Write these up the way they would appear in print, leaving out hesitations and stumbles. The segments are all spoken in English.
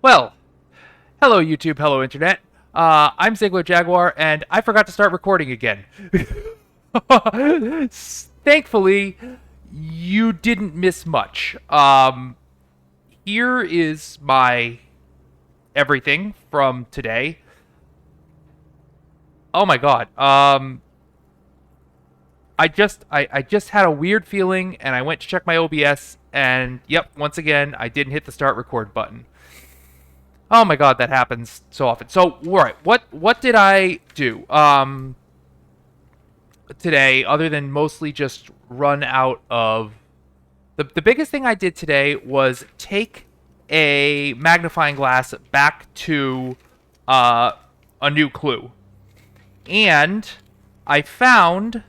Well, hello YouTube, hello Internet. I'm Zeigler Jaguar, and I forgot to start recording again. Thankfully, you didn't miss much. Here is my everything from today. Oh my god. I just had a weird feeling, and I went to check my OBS, and yep, once again, I didn't hit the start record button. Oh my god, that happens so often. So, alright, what did I do today other than mostly just run out of the biggest thing I did today was take a magnifying glass back to a new clue. And I found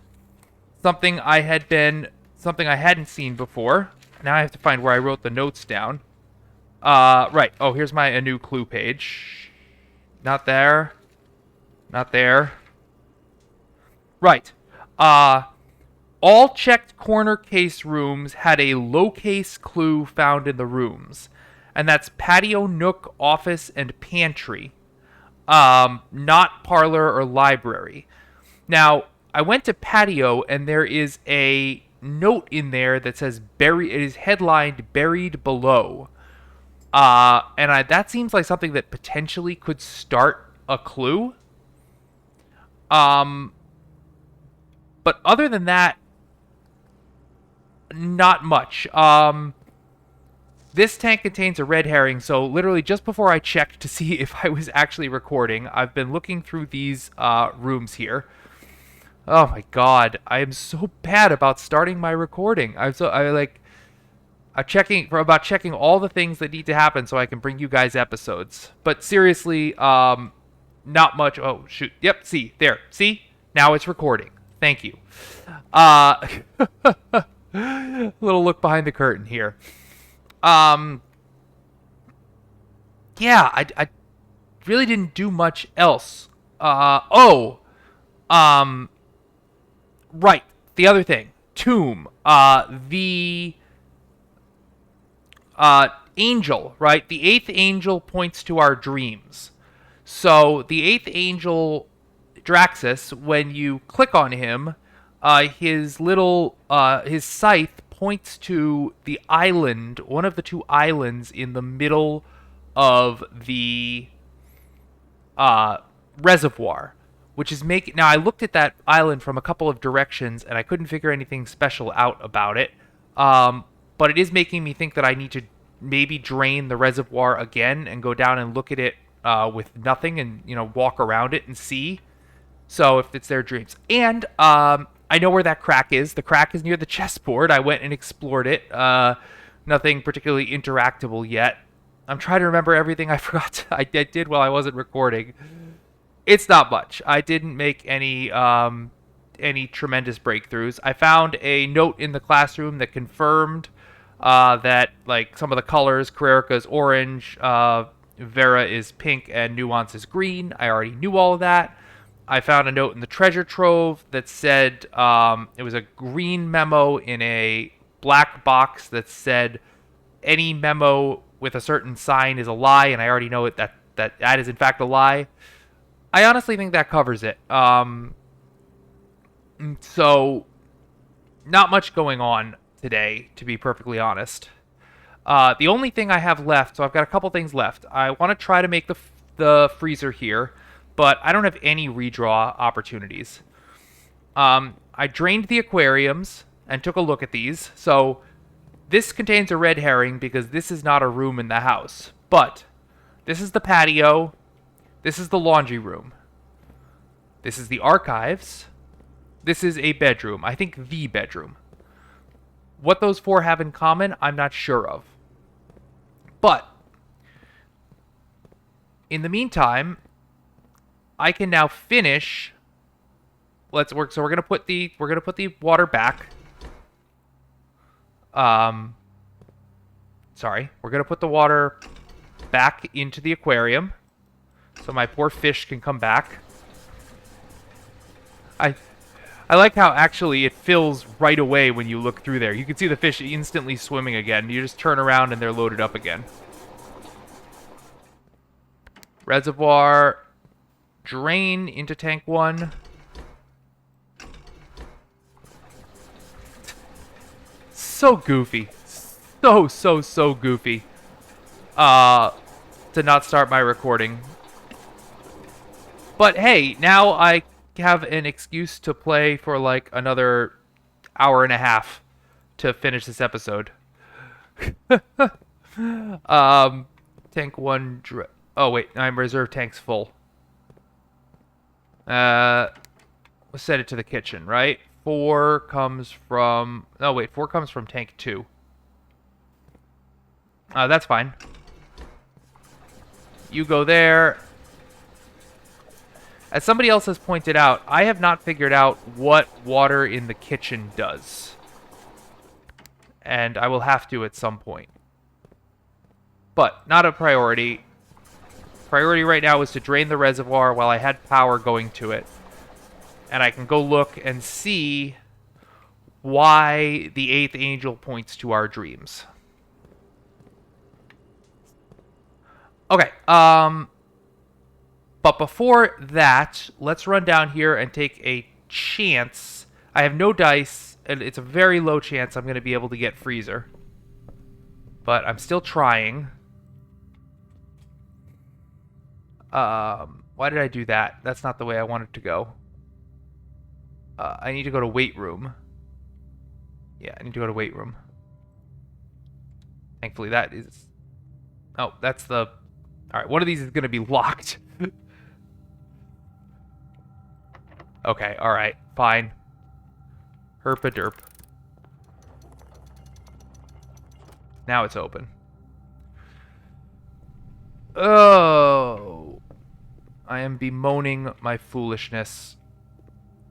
something I hadn't seen before. Now I have to find where I wrote the notes down. Right. Oh, here's my a new clue page. Not there. Not there. Right. All checked corner case rooms had a low case clue found in the rooms. And that's patio, nook, office, and pantry. Not parlor or library. Now, I went to patio, and there is a note in there that says it is headlined buried below. That seems like something that potentially could start a clue. But other than that, not much. This tank contains a red herring, so literally just before I checked to see if I was actually recording, I've been looking through these rooms here. Oh my god, I am so bad about starting my recording. I'm checking all the things that need to happen so I can bring you guys episodes. But seriously, not much. Oh shoot. Yep. See there. See now it's recording. Thank you. Little look behind the curtain here. Yeah, I really didn't do much else. Right. The other thing, tomb. The angel, right? The eighth angel points to our dreams. So the eighth angel, Draxus, when you click on him, his scythe points to the island, one of the two islands in the middle of the reservoir, which is making. Now I looked at that island from a couple of directions, and I couldn't figure anything special out about it. But it is making me think that I need to maybe drain the reservoir again and go down and look at it with nothing, and walk around it and see. So if it's their dreams, and I know where that crack is. The crack is near the chessboard. I went and explored it. Nothing particularly interactable yet. I'm trying to remember everything I forgot I did while I wasn't recording. It's not much. I didn't make any tremendous breakthroughs. I found a note in the classroom that confirmed that like some of the colors, Carrerica is orange, Vera is pink, and Nuance is green. I already knew all of that. I found a note in the treasure trove that said it was a green memo in a black box that said any memo with a certain sign is a lie, and I already know that is in fact a lie. I honestly think that covers it. So, not much going on today, to be perfectly honest. The only thing I have left, so I've got a couple things left. I want to try to make the freezer here, but I don't have any redraw opportunities. I drained the aquariums and took a look at these. So, this contains a red herring because this is not a room in the house. But, this is the patio. This is the laundry room. This is the archives. This is a bedroom. I think the bedroom. What those four have in common, I'm not sure of. But, in the meantime, I can now finish. Let's work. So we're gonna put the water back. Sorry, we're gonna put the water back into the aquarium, so my poor fish can come back. I like how actually it fills right away when you look through there. You can see the fish instantly swimming again. You just turn around and they're loaded up again. Reservoir, drain into tank 1. So goofy. So goofy. To not start my recording. But hey, now I have an excuse to play for like another hour and a half to finish this episode. Tank 1... oh, wait. I'm reserve tank's full. Let's set it to the kitchen, right? 4 comes from... oh, wait. 4 comes from tank 2. That's fine. You go there. As somebody else has pointed out, I have not figured out what water in the kitchen does. And I will have to at some point. But not a priority. Priority right now is to drain the reservoir while I had power going to it. And I can go look and see why the 8th angel points to our dreams. Okay, but before that, let's run down here and take a chance. I have no dice, and it's a very low chance I'm going to be able to get freezer. But I'm still trying. Why did I do that? That's not the way I wanted to go. I need to go to weight room. Yeah, I need to go to weight room. Thankfully that is... oh, that's the... alright, one of these is going to be locked. Okay, alright, fine. Herp-a-derp. Now it's open. Oh. I am bemoaning my foolishness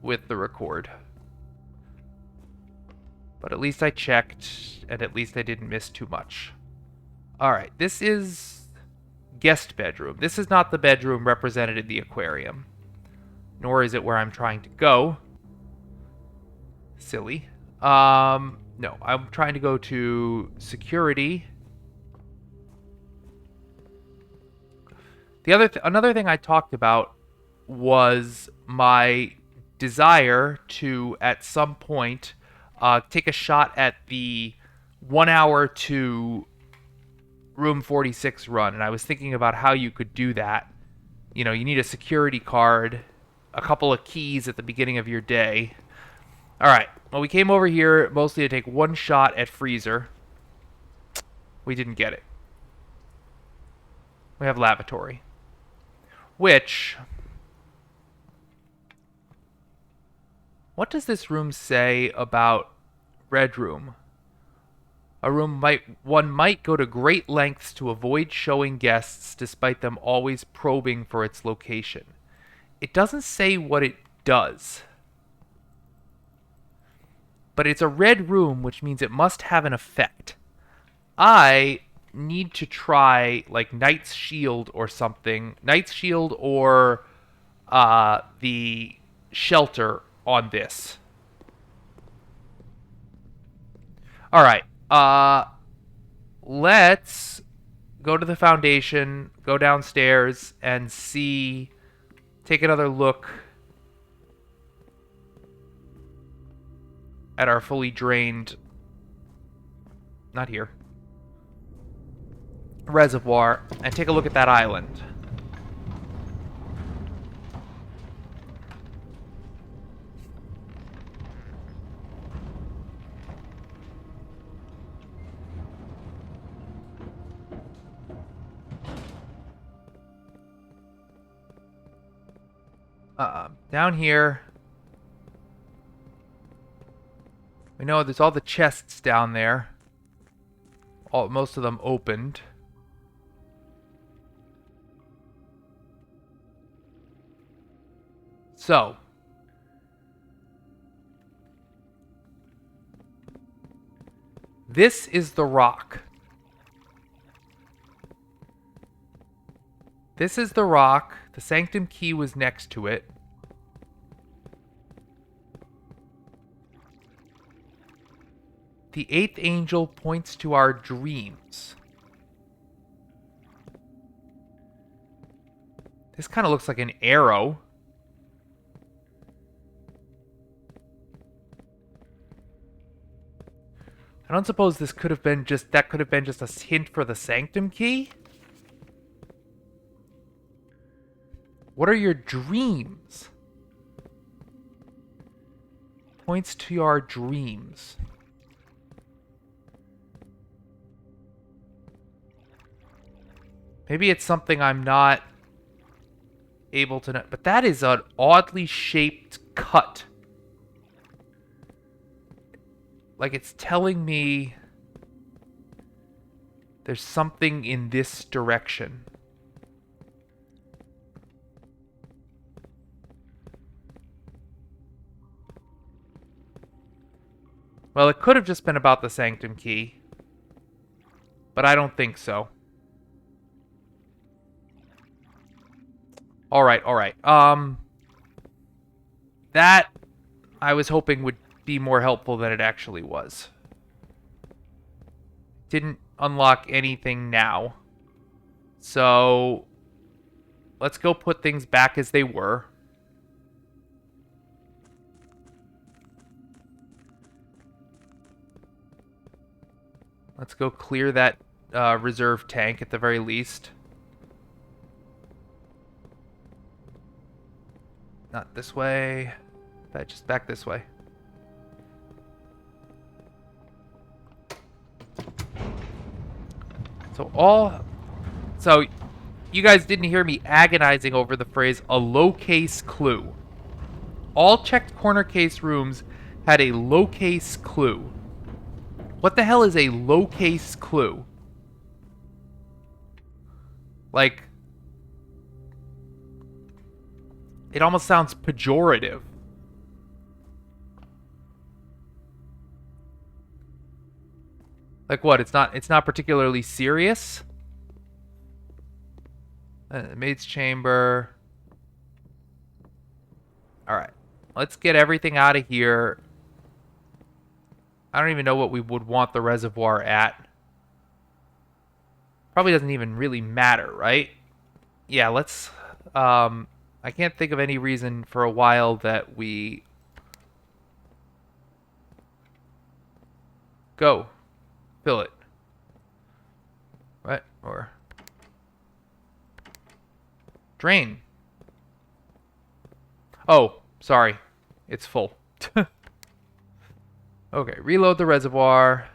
with the record. But at least I checked, and at least I didn't miss too much. Alright, this is guest bedroom. This is not the bedroom represented in the aquarium. Nor is it where I'm trying to go. Silly. No, I'm trying to go to security. Another thing I talked about was my desire to, at some point, take a shot at the 1 hour to room 46 run. And I was thinking about how you could do that. You know, you need a security card, a couple of keys at the beginning of your day. Alright, well, we came over here mostly to take one shot at freezer. We didn't get it. We have lavatory. Which... what does this room say about red room? One might go to great lengths to avoid showing guests despite them always probing for its location. It doesn't say what it does. But it's a red room, which means it must have an effect. I need to try, like, Knight's Shield or something. Knight's Shield or the Shelter on this. Alright. Let's go to the foundation, go downstairs, and see... take another look at our fully drained... not here. Reservoir, and take a look at that island. Down here, we know there's all the chests down there. Most of them opened. So, this is the rock. This is the rock. The Sanctum Key was next to it. The 8th angel points to our dreams. This kind of looks like an arrow. I don't suppose this could have been just... That could have been just a hint for the sanctum key? What are your dreams? Points to your dreams. Maybe it's something I'm not able to know. But that is an oddly shaped cut. Like it's telling me there's something in this direction. Well, it could have just been about the sanctum key. But I don't think so. Alright, alright. That I was hoping would be more helpful than it actually was. Didn't unlock anything now. So let's go put things back as they were. Let's go clear that reserve tank at the very least. Not this way. Just back this way. So you guys didn't hear me agonizing over the phrase a low case clue. All checked corner case rooms had a low case clue. What the hell is a low case clue? Like, it almost sounds pejorative. Like what? It's not particularly serious? Maid's chamber. Alright. Let's get everything out of here. I don't even know what we would want the reservoir at. Probably doesn't even really matter, right? Yeah, let's... I can't think of any reason for a while that we... Go. Fill it. What? Or... Drain. Oh, sorry. It's full. Okay, reload the reservoir.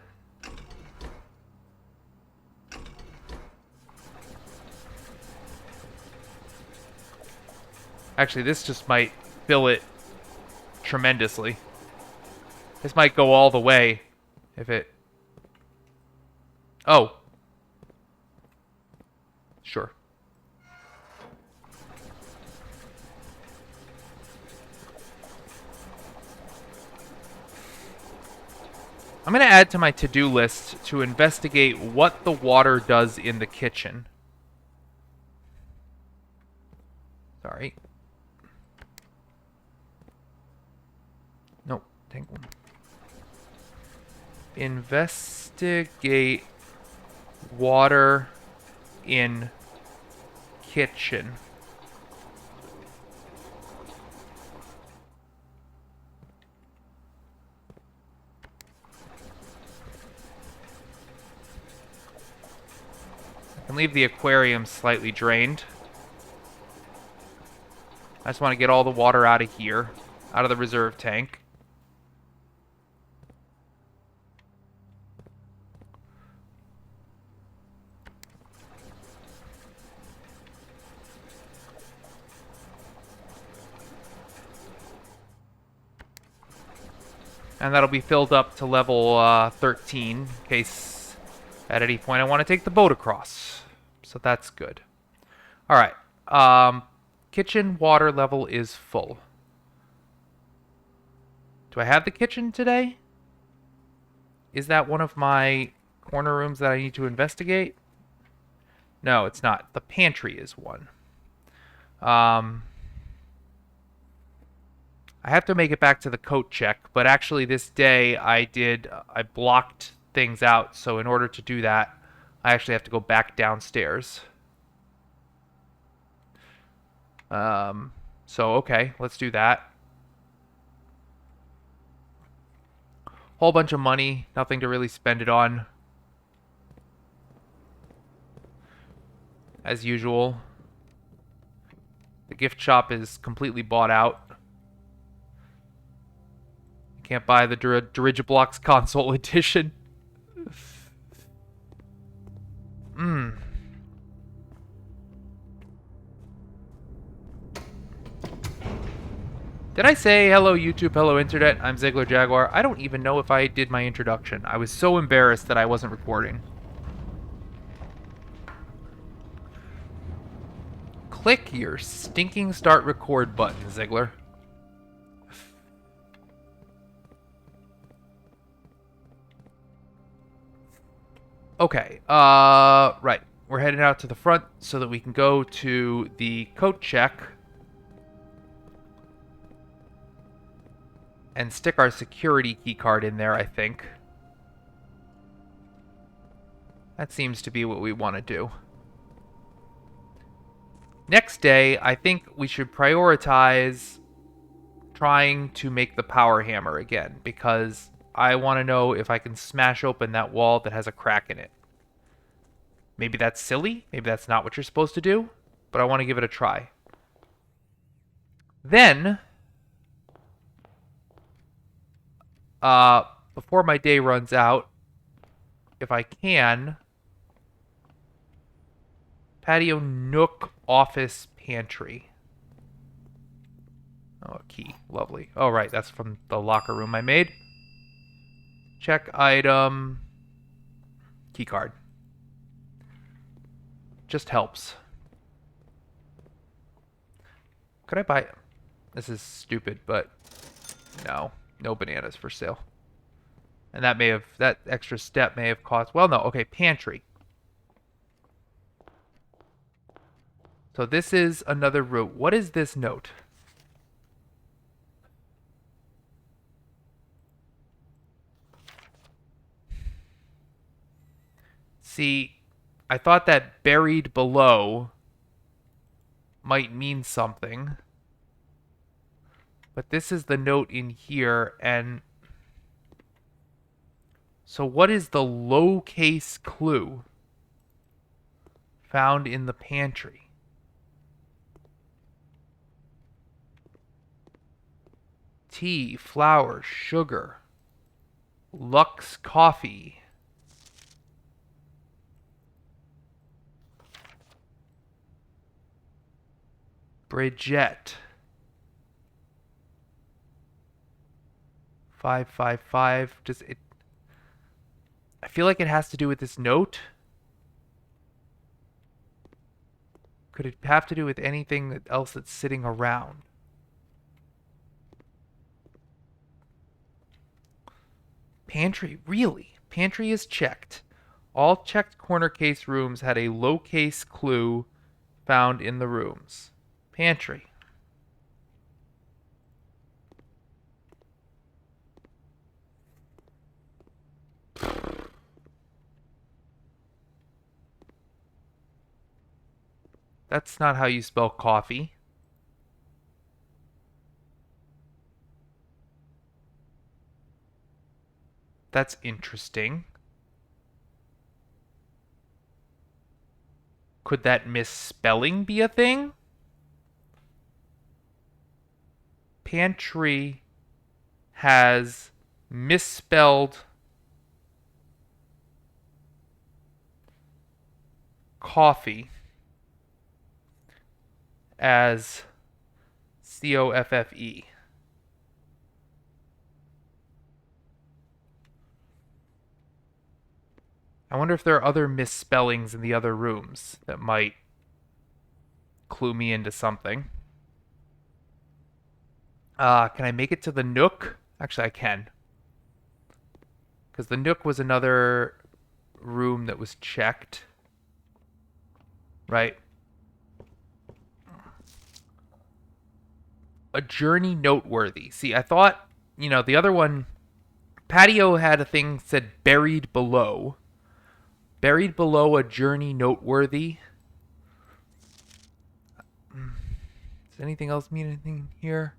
Actually, this just might fill it tremendously. This might go all the way if it... Oh. Sure. I'm going to add to my to-do list to investigate what the water does in the kitchen. Sorry. No, take one. Investigate water in kitchen. I can leave the aquarium slightly drained. I just want to get all the water out of here, out of the reserve tank. And that'll be filled up to level 13 in case at any point I want to take the boat across. So that's good. Alright. Kitchen water level is full. Do I have the kitchen today? Is that one of my corner rooms that I need to investigate? No, it's not. The pantry is one. I have to make it back to the coat check, but actually this day I blocked things out, so in order to do that, I actually have to go back downstairs. So, okay, let's do that. Whole bunch of money, nothing to really spend it on, as usual. The gift shop is completely bought out. You can't buy the Dirigiblox console edition. Hmm. Did I say hello YouTube, hello Internet? I'm Zeigler Jaguar. I don't even know if I did my introduction. I was so embarrassed that I wasn't recording. Click your stinking start record button, Zeigler. Okay, right. We're heading out to the front so that we can go to the coat check and stick our security key card in there, I think. That seems to be what we want to do. Next day, I think we should prioritize trying to make the power hammer again, because I want to know if I can smash open that wall that has a crack in it. Maybe that's silly, maybe that's not what you're supposed to do, but I want to give it a try. Then, before my day runs out, if I can, patio nook office pantry. Oh, a key. Lovely. Oh, right. That's from the locker room I made. Check item. Key card. Just helps. Could I buy... This is stupid, but... No. No bananas for sale. And that may have... That extra step may have cost... Well, no. Okay, pantry. So this is another route. What is this note? See, I thought that buried below might mean something. But this is the note in here, and... So what is the low-case clue found in the pantry? Tea, flour, sugar, Lux coffee. Bridgette. 555. Does it... I feel like it has to do with this note. Could it have to do with anything else that's sitting around? Pantry, really? Pantry is checked. All checked corner case rooms had a low case clue found in the rooms. Pantry. That's not how you spell coffee. That's interesting. Could that misspelling be a thing? Pantry has misspelled coffee as COFFE. I wonder if there are other misspellings in the other rooms that might clue me into something. Can I make it to the Nook? Actually, I can. Because the Nook was another room that was checked. Right? A journey noteworthy. See, I thought, the other one, patio had a thing said buried below. Buried below a journey noteworthy. Does anything else mean anything here?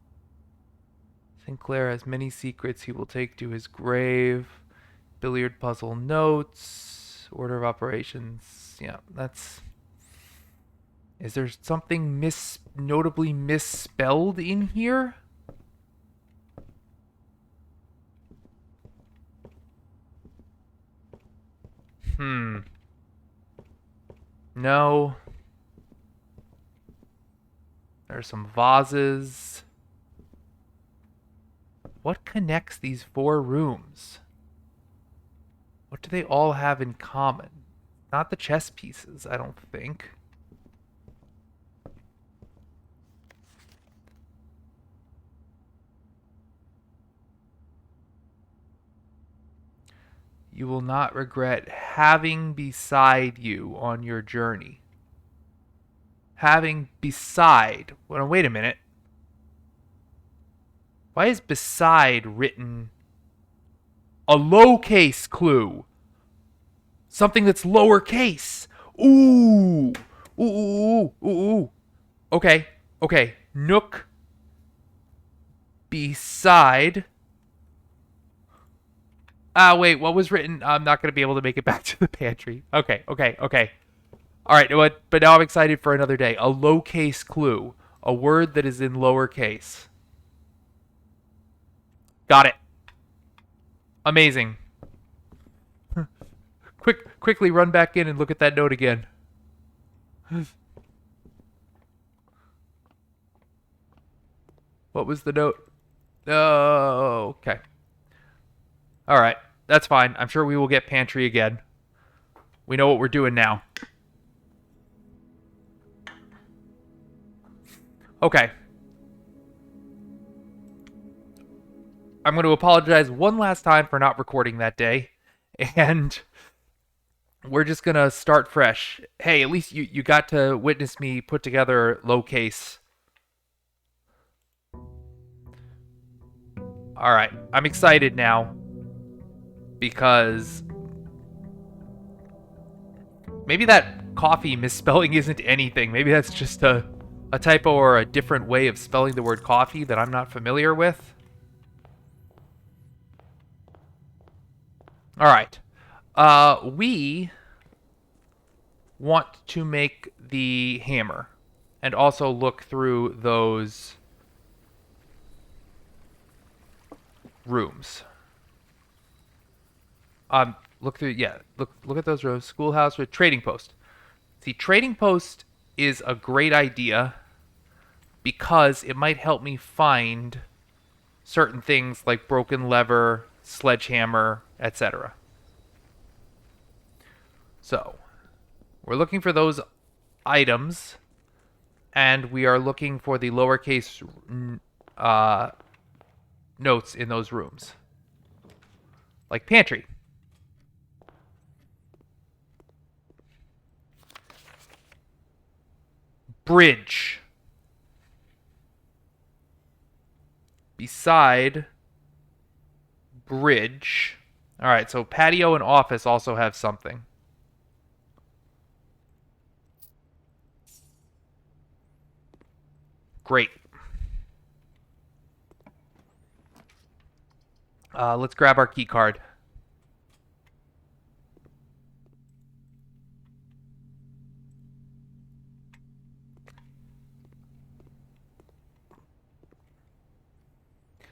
Sinclair has many secrets he will take to his grave. Billiard puzzle notes. Order of operations. Yeah, that's... Is there something notably misspelled in here? No. There are some vases. What connects these 4 rooms? What do they all have in common? Not the chess pieces, I don't think. You will not regret having beside you on your journey. Having beside. Well, wait a minute. Why is beside written a lowercase clue? Something that's lowercase. Ooh. Ooh, ooh, ooh, ooh. Okay, okay. Nook beside. Wait, what was written? I'm not going to be able to make it back to the pantry. Okay, okay, okay. All right, but now I'm excited for another day. A lowercase clue. A word that is in lowercase. Got it. Amazing. Quickly run back in and look at that note again. What was the note? Oh, okay. All right, that's fine. I'm sure we will get pantry again. We know what we're doing now. Okay. I'm going to apologize one last time for not recording that day. And we're just going to start fresh. Hey, at least you got to witness me put together low case. All right. I'm excited now. Because maybe that coffee misspelling isn't anything. Maybe that's just a typo or a different way of spelling the word coffee that I'm not familiar with. All right. We want to make the hammer and also look through those rooms. Look through, yeah, look at those rooms. Schoolhouse with trading post. See, trading post is a great idea because it might help me find certain things like broken lever, sledgehammer, etc. So, we're looking for those items, and we are looking for the lowercase notes in those rooms. Like pantry. Bridge. Beside bridge. All right, so patio and office also have something. Great. Let's grab our key card.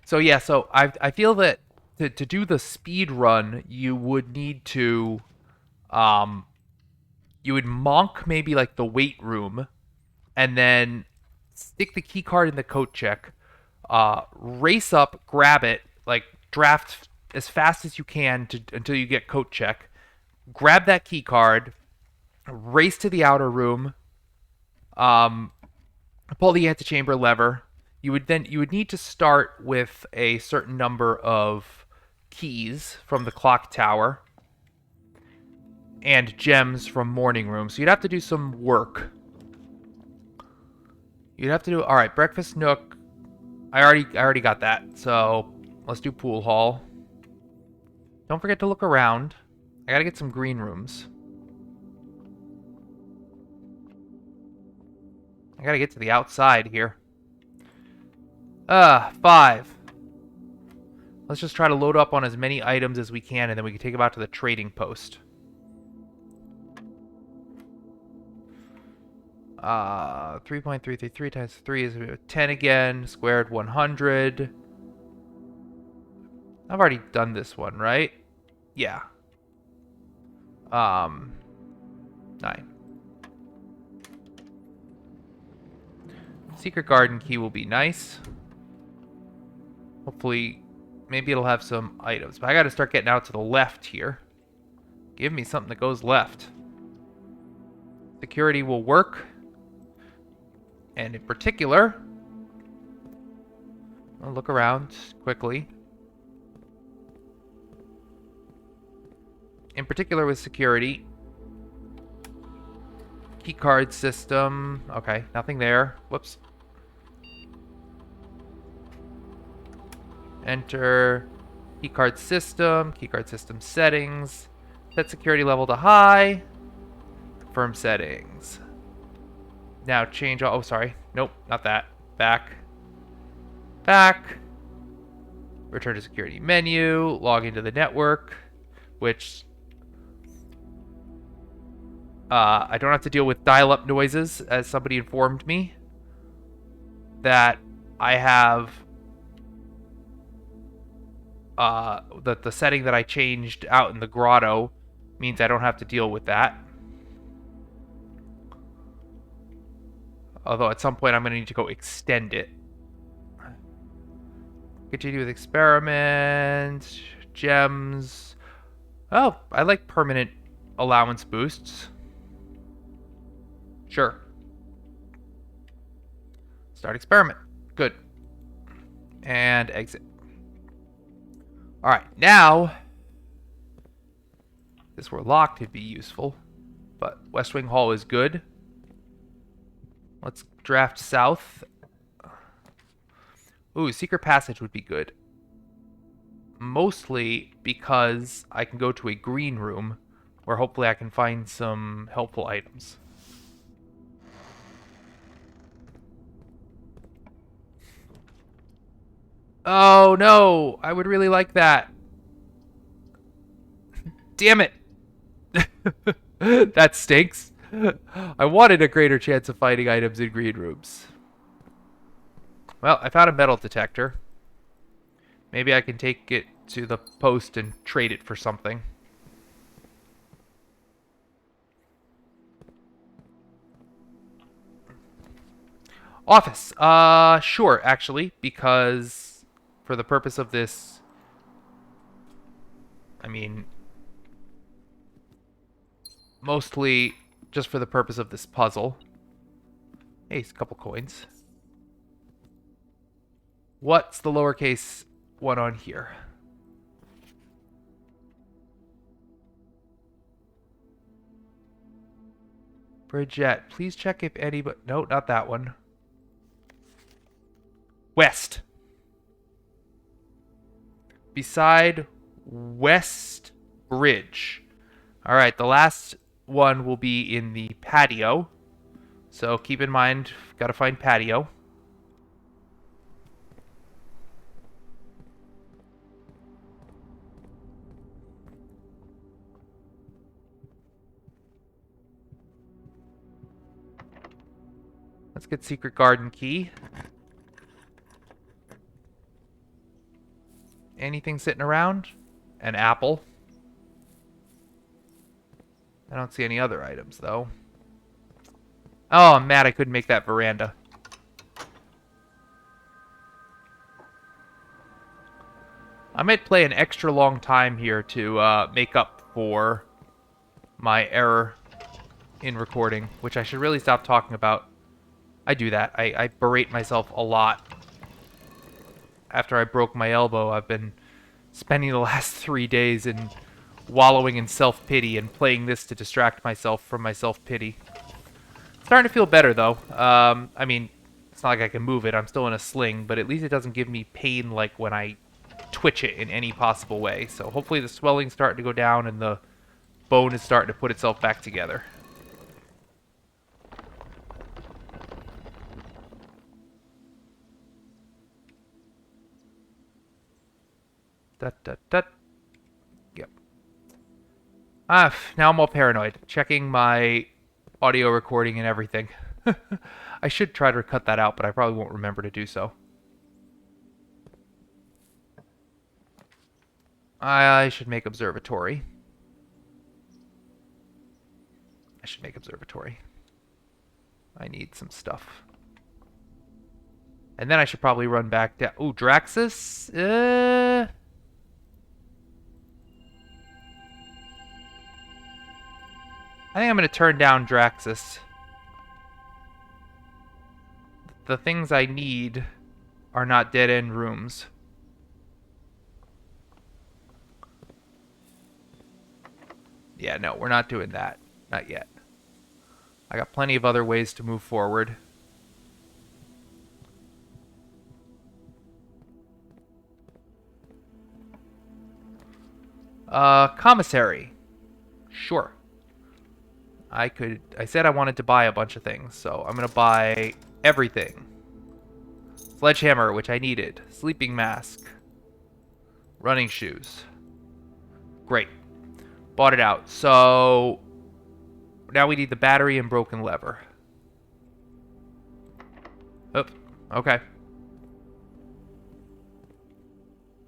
So yeah, so I feel that to do the speed run, you would need to, you would monk maybe like the weight room, and then stick the key card in the coat check, race up, grab it, like draft as fast as you can until you get coat check, grab that key card, race to the outer room, pull the antechamber lever. You would need to start with a certain number of keys from the clock tower and gems from morning room. So you'd have to do some work. You'd have to do, all right, breakfast nook. I already got that. So let's do pool hall. Don't forget to look around. I gotta get some green rooms. I gotta get to the outside here. 5. Let's just try to load up on as many items as we can, and then we can take them out to the trading post. 3.333 times 3 is 10 again. Squared 100. I've already done this one, right? Yeah. 9. Secret garden key will be nice. Hopefully, maybe it'll have some items. But I gotta start getting out to the left here. Give me something that goes left. Security will work. And in particular, I'll look around quickly. In particular with security. Keycard system. Okay, nothing there. Whoops. Enter keycard system settings. Set security level to high. Confirm settings. Now change all. Oh, sorry. Nope, not that. Back. Return to security menu. Log into the network, which I don't have to deal with dial-up noises, as somebody informed me that I have the setting that I changed out in the grotto means I don't have to deal with that. Although at some point I'm going to need to go extend it. Continue with experiment. Gems. Oh, I like permanent allowance boosts. Sure. Start experiment. Good. And exit. Alright, now, if this were locked, it'd be useful. But West Wing Hall is good. Let's draft south. Ooh, secret passage would be good. Mostly because I can go to a green room where hopefully I can find some helpful items. Oh no, I would really like that. Damn it. That stinks. I wanted a greater chance of finding items in green rooms. Well, I found a metal detector. Maybe I can take it to the post and trade it for something. Office. Sure, actually, because for the purpose of this, I mean, mostly just for the purpose of this puzzle. Hey, it's a couple coins. What's the lowercase one on here? Bridgette, please check if anybody... No, not that one. West. Beside West Bridge. Alright, the last one will be in the patio. So keep in mind, gotta find patio. Let's get secret garden key. Anything sitting around? An apple. I don't see any other items, though. Oh, I'm mad I couldn't make that veranda. I might play an extra long time here to make up for my error in recording, which I should really stop talking about. I do that. I berate myself a lot. After I broke my elbow, I've been spending the last 3 days in wallowing in self-pity and playing this to distract myself from my self-pity. Starting to feel better, though. I mean, it's not like I can move it. I'm still in a sling, but at least it doesn't give me pain like when I twitch it in any possible way. So hopefully the swelling's starting to go down and the bone is starting to put itself back together. Dut, dut, dut. Yep. Now I'm all paranoid. Checking my audio recording and everything. I should try to cut that out, but I probably won't remember to do so. I should make observatory. I should make observatory. I need some stuff. And then I should probably run back down. Ooh, Draxus? I think I'm going to turn down Draxus. The things I need are not dead-end rooms. Yeah, no, we're not doing that. Not yet. I got plenty of other ways to move forward. Commissary. Sure. I said I wanted to buy a bunch of things, so I'm gonna buy everything. Sledgehammer, which I needed. Sleeping mask. Running shoes. Great. Bought it out. So now we need the battery and broken lever. Oh, okay.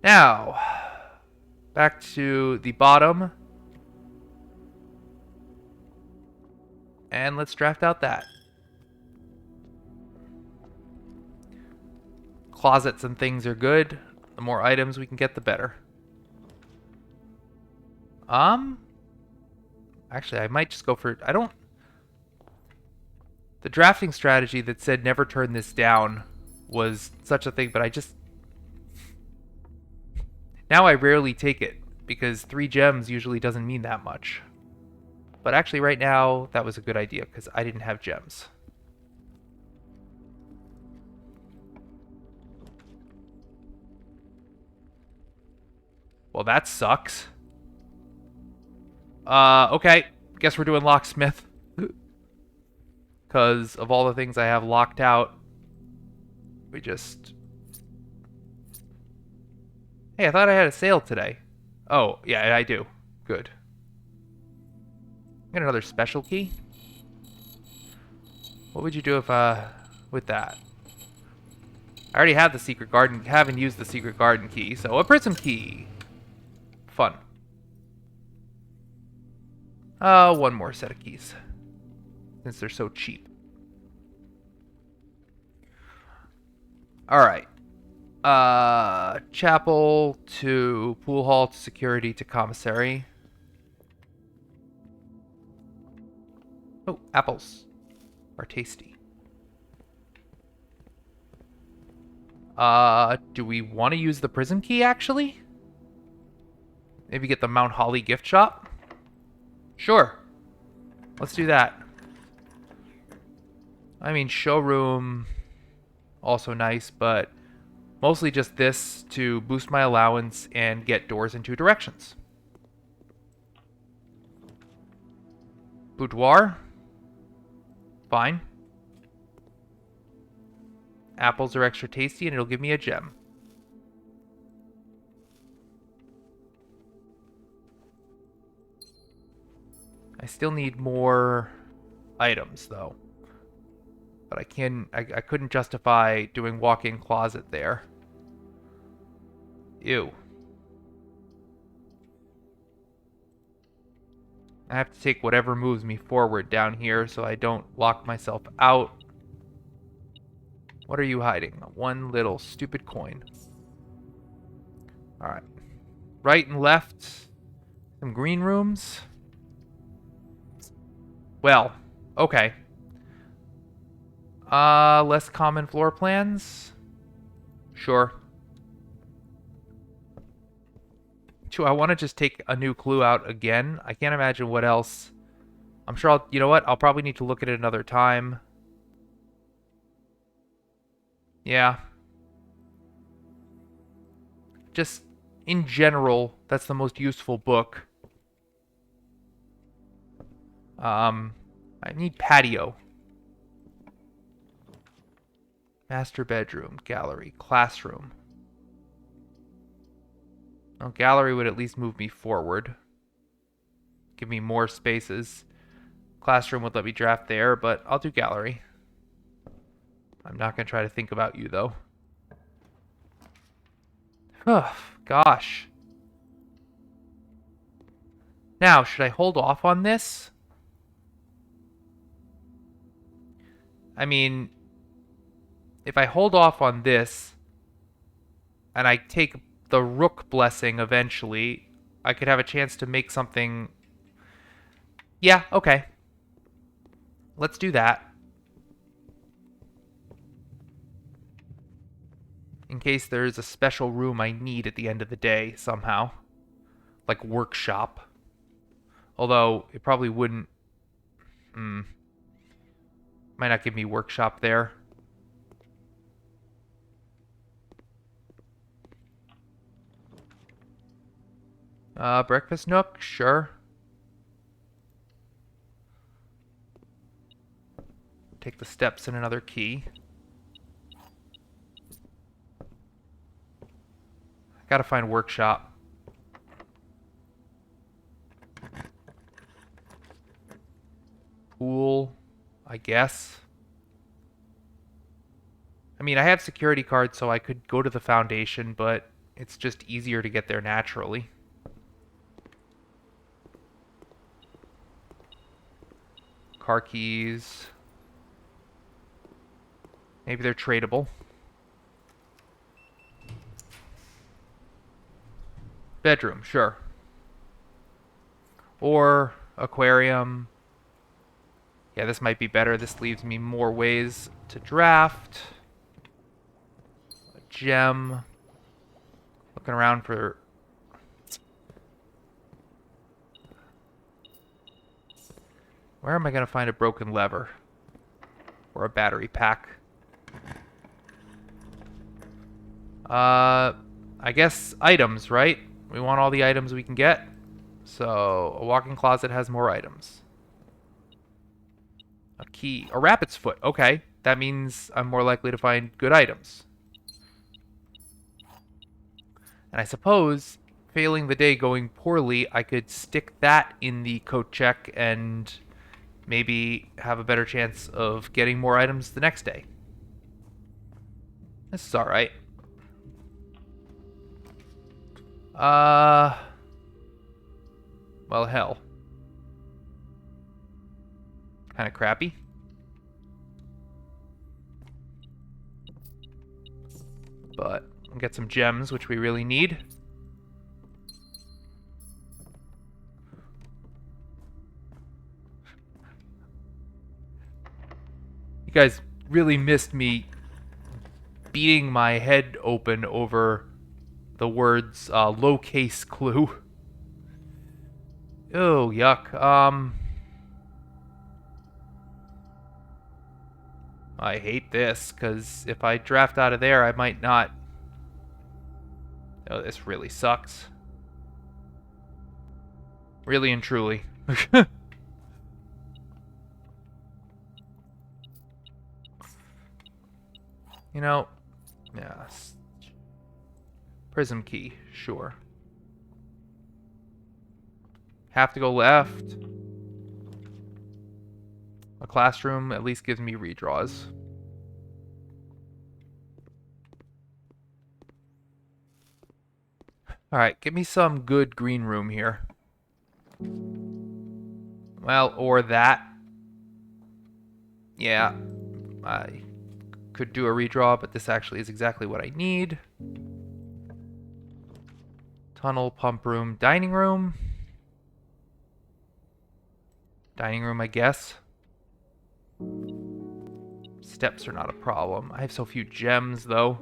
Now, back to the bottom. And let's draft out that. Closets and things are good. The more items we can get, the better. Actually, I might just go for... The drafting strategy that said never turn this down was such a thing, but I just... Now I rarely take it, because 3 gems usually doesn't mean that much. But actually right now, that was a good idea, because I didn't have gems. Well, that sucks. Okay. Guess we're doing locksmith. Because of all the things I have locked out, we just... Hey, I thought I had a sale today. Oh, yeah, I do. Good. Get another special key. What would you do if, with that? I already have the secret garden, haven't used the secret garden key, so a prism key. Fun. One more set of keys. Since they're so cheap. Alright. Chapel to pool hall to security to commissary. Oh, apples are tasty. Do we want to use the prism key, actually? Maybe get the Mount Holly gift shop? Sure. Let's do that. I mean, showroom, also nice, but mostly just this to boost my allowance and get doors in 2 directions. Boudoir? Fine. Apples are extra tasty and it'll give me a gem. I still need more items though. But I couldn't justify doing walk-in closet there. Ew. I have to take whatever moves me forward down here so I don't lock myself out. What are you hiding? One little stupid coin. Alright. Right and left. Some green rooms. Well, okay. Less common floor plans? Sure. Do I want to just take a new clue out again? I can't imagine what else. I'm sure you know what? I'll probably need to look at it another time. Yeah. Just, in general, that's the most useful book. I need patio. Master bedroom, gallery, classroom. Well, gallery would at least move me forward. Give me more spaces. Classroom would let me draft there, but I'll do gallery. I'm not going to try to think about you, though. Oh, gosh. Now, should I hold off on this? I mean, if I hold off on this, and I take the rook blessing eventually, I could have a chance to make something... Yeah, okay. Let's do that. In case there's a special room I need at the end of the day, somehow. Like workshop. Although, it probably wouldn't... Might not give me workshop there. Breakfast nook? Sure. Take the steps and another key. Gotta find workshop. Pool, I guess. I mean, I have security cards, so I could go to the foundation, but it's just easier to get there naturally. Car keys. Maybe they're tradable. Bedroom, sure. Or aquarium. Yeah, this might be better. This leaves me more ways to draft. A gem. Looking around for... Where am I going to find a broken lever? Or a battery pack? I guess items, right? We want all the items we can get. So, a walk-in closet has more items. A key. A rabbit's foot. Okay. That means I'm more likely to find good items. And I suppose, failing the day going poorly, I could stick that in the coat check and maybe have a better chance of getting more items the next day. This is alright. Well, hell. Kind of crappy. But we'll get some gems, which we really need. You guys really missed me beating my head open over the words low case clue. Oh, yuck. I hate this, because if I draft out of there, I might not... Oh, this really sucks. Really and truly. You know, yeah. Prism key, sure. Have to go left. A classroom at least gives me redraws. Alright, give me some good green room here. Well, or that. Yeah, I could do a redraw, but this actually is exactly what I need. Tunnel, pump room, dining room. Dining room, I guess. Steps are not a problem. I have so few gems, though.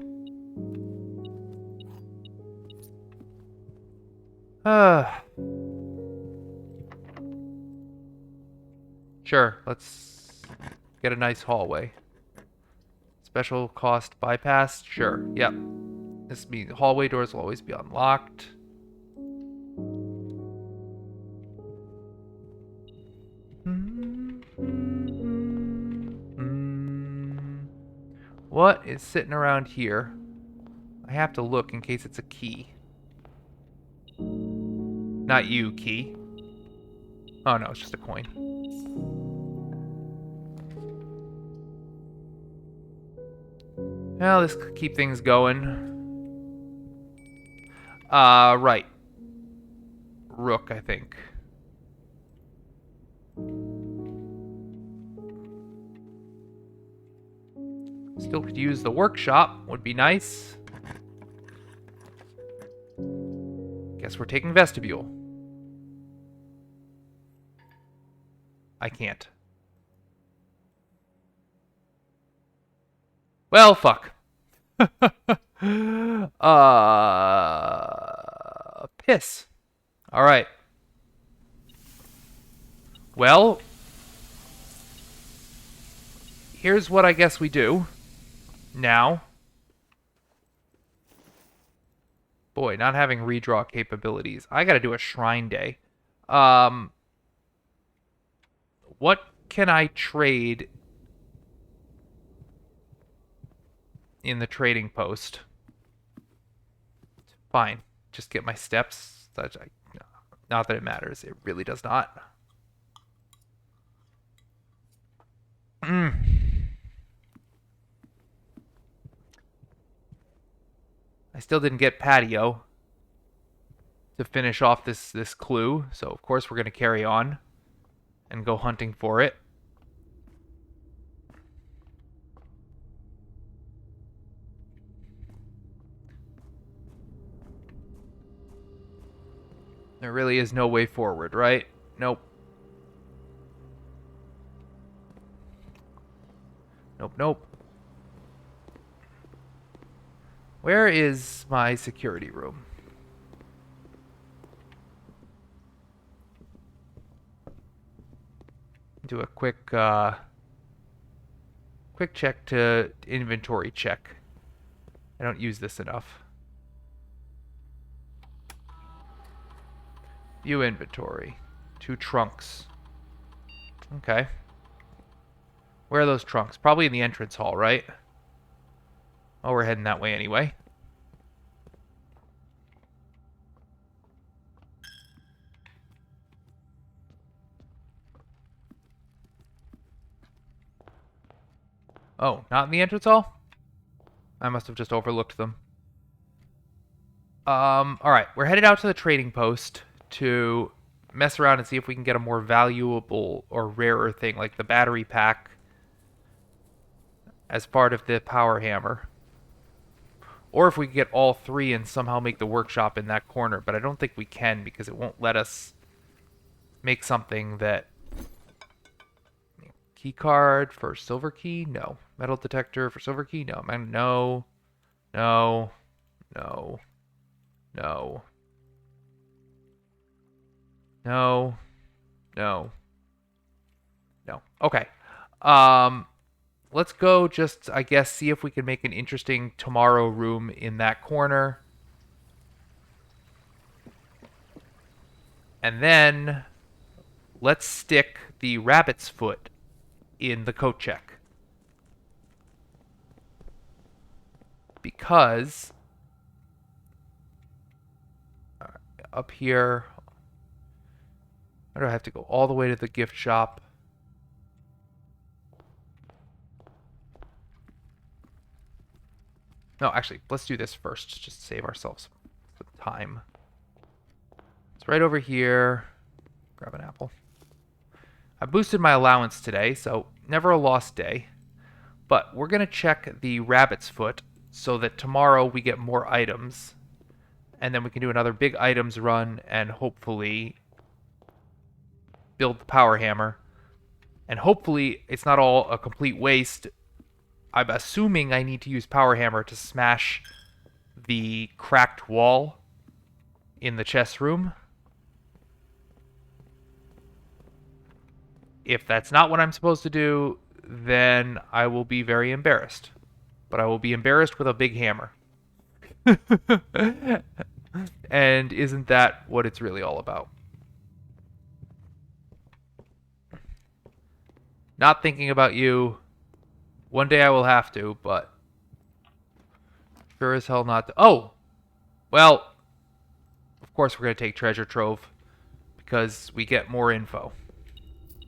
Sure, let's get a nice hallway. Special cost bypass? Sure, yep. This means hallway doors will always be unlocked. What is sitting around here? I have to look in case it's a key. Not you, key. Oh no, it's just a coin. Well, this could keep things going. Right. Rook, I think. Still could use the workshop. Would be nice. Guess we're taking vestibule. I can't. Well, fuck. Piss. All right. Well, here's what I guess we do now. Boy, not having redraw capabilities. I gotta do a shrine day. What can I trade in the trading post? Fine. Just get my steps. Not that it matters. It really does not. I still didn't get patio to finish off this clue, so of course we're going to carry on and go hunting for it. There really is no way forward, right? Nope. Nope, nope. Where is my security room? Do a quick check to inventory check. I don't use this enough. View inventory. 2 trunks. Okay. Where are those trunks? Probably in the entrance hall, right? Oh, we're heading that way anyway. Oh, not in the entrance hall? I must have just overlooked them. Alright, we're headed out to the trading post to mess around and see if we can get a more valuable or rarer thing, like the battery pack, as part of the power hammer. Or if we can get all 3 and somehow make the workshop in that corner, but I don't think we can because it won't let us make something that... Key card for silver key? No. Metal detector for silver key? No. No. No. No. No. No. No. No. Okay. Let's go just, I guess, see if we can make an interesting tomorrow room in that corner. And then let's stick the rabbit's foot in the coat check. Because up here, why do I have to go all the way to the gift shop? No, actually, let's do this first, just to save ourselves some time. It's right over here. Grab an apple. I boosted my allowance today, so never a lost day. But we're going to check the rabbit's foot so that tomorrow we get more items. And then we can do another big items run and hopefully build the power hammer. And hopefully it's not all a complete waste. I'm assuming I need to use power hammer to smash the cracked wall in the chess room. If that's not what I'm supposed to do, then I will be very embarrassed. But I will be embarrassed with a big hammer. And isn't that what it's really all about? Not thinking about you. One day I will have to, but sure as hell not to. Oh! Well, of course we're going to take treasure trove. because we get more info.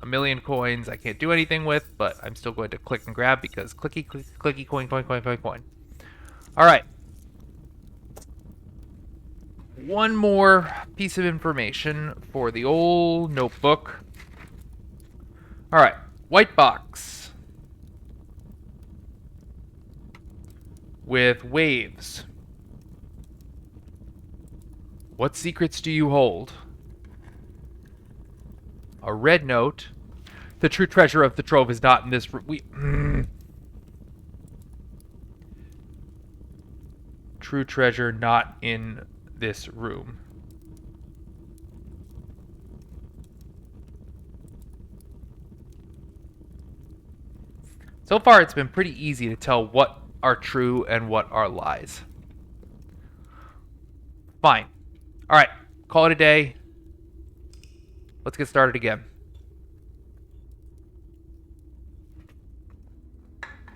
1,000,000 coins I can't do anything with, but I'm still going to click and grab because clicky, clicky, clicky, coin, coin, coin, coin, coin. All right. One more piece of information for the old notebook. All right. White box with waves. What secrets do you hold? A red note. The true treasure of the trove is not in this room. True treasure not in this room. So far, it's been pretty easy to tell what are true and what are lies. Fine. All right. Call it a day. Let's get started again.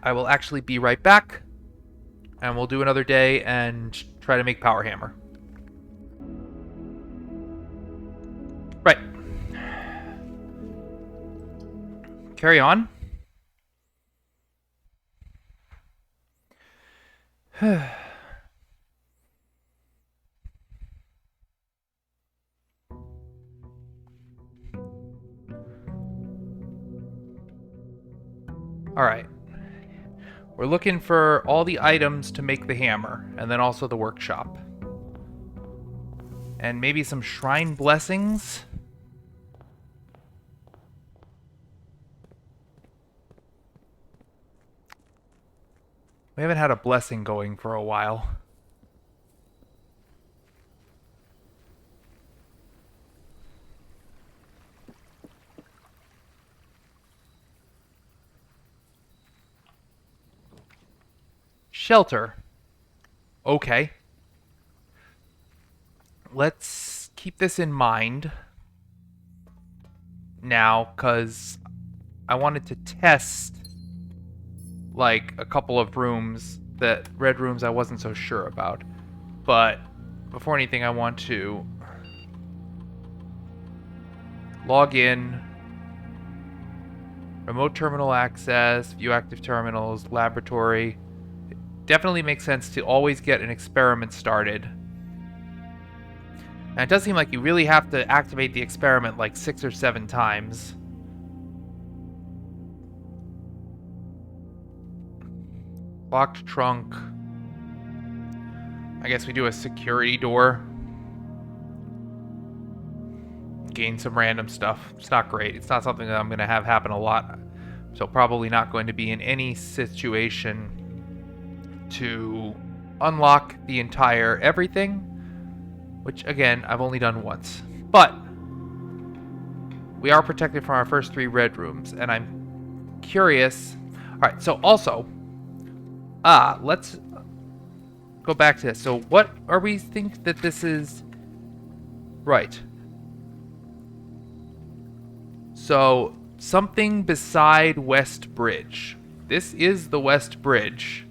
I will actually be right back, and we'll do another day and try to make Power Hammer. Right. Carry on. All right. We're looking for all the items to make the hammer, and then also the workshop. And maybe some shrine blessings. We haven't had a blessing going for a while. Shelter. Okay. Let's keep this in mind now, because I wanted to test like a couple of rooms, that red rooms I wasn't so sure about. But before anything, I want to log in, remote terminal access, view active terminals, laboratory. It definitely makes sense to always get an experiment started. And it does seem like you really have to activate the experiment like 6 or 7 times. Locked trunk. I guess we do a security door. Gain some random stuff. It's not great. It's not something that I'm going to have happen a lot. So probably not going to be in any situation to unlock the entire everything. Which, again, I've only done once. But we are protected from our first 3 red rooms. And I'm curious. Alright, so also... let's go back to this. So what are we think that this is? Right. So something beside West Bridge. This is the West Bridge.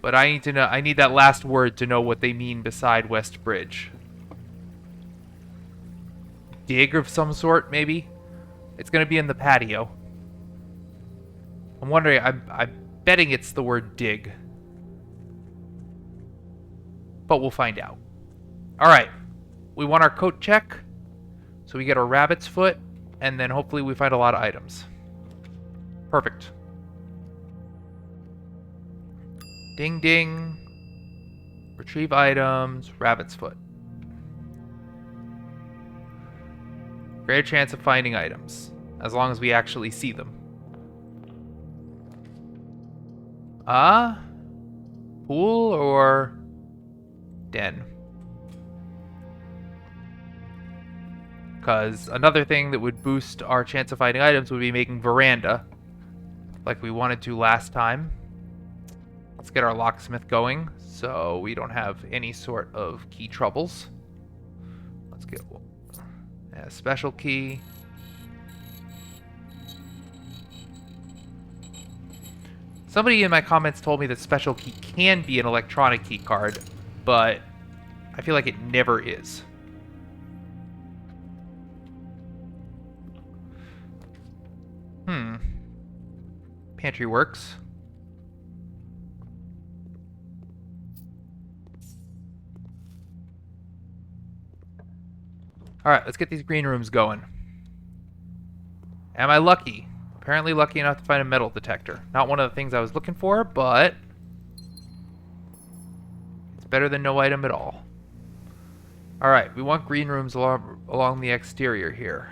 But I need to know, I need that last word to know what they mean beside West Bridge. Dig of some sort, maybe? It's going to be in the patio. I'm wondering, I'm betting it's the word dig. But we'll find out. Alright. We want our coat check. So we get our rabbit's foot. And then hopefully we find a lot of items. Perfect. Ding ding. Retrieve items. Rabbit's foot. Greater chance of finding items. As long as we actually see them. Pool or den? Because another thing that would boost our chance of finding items would be making veranda. Like we wanted to last time. Let's get our locksmith going so we don't have any sort of key troubles. Let's get a special key. Somebody in my comments told me that special key can be an electronic key card, but I feel like it never is. Pantry works. Alright, let's get these green rooms going. Am I lucky? Apparently lucky enough to find a metal detector. Not one of the things I was looking for, but it's better than no item at all. Alright, we want green rooms along the exterior here.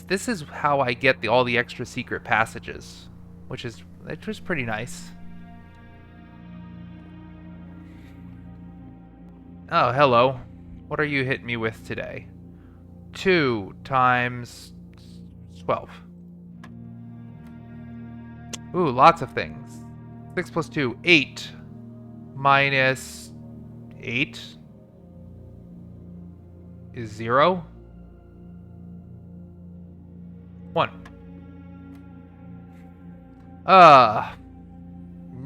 This is how I get all the extra secret passages, which is pretty nice. Oh, hello. What are you hitting me with today? 2 times 12. Ooh, lots of things. 6 plus 2, 8. Minus 8 is 0. 1.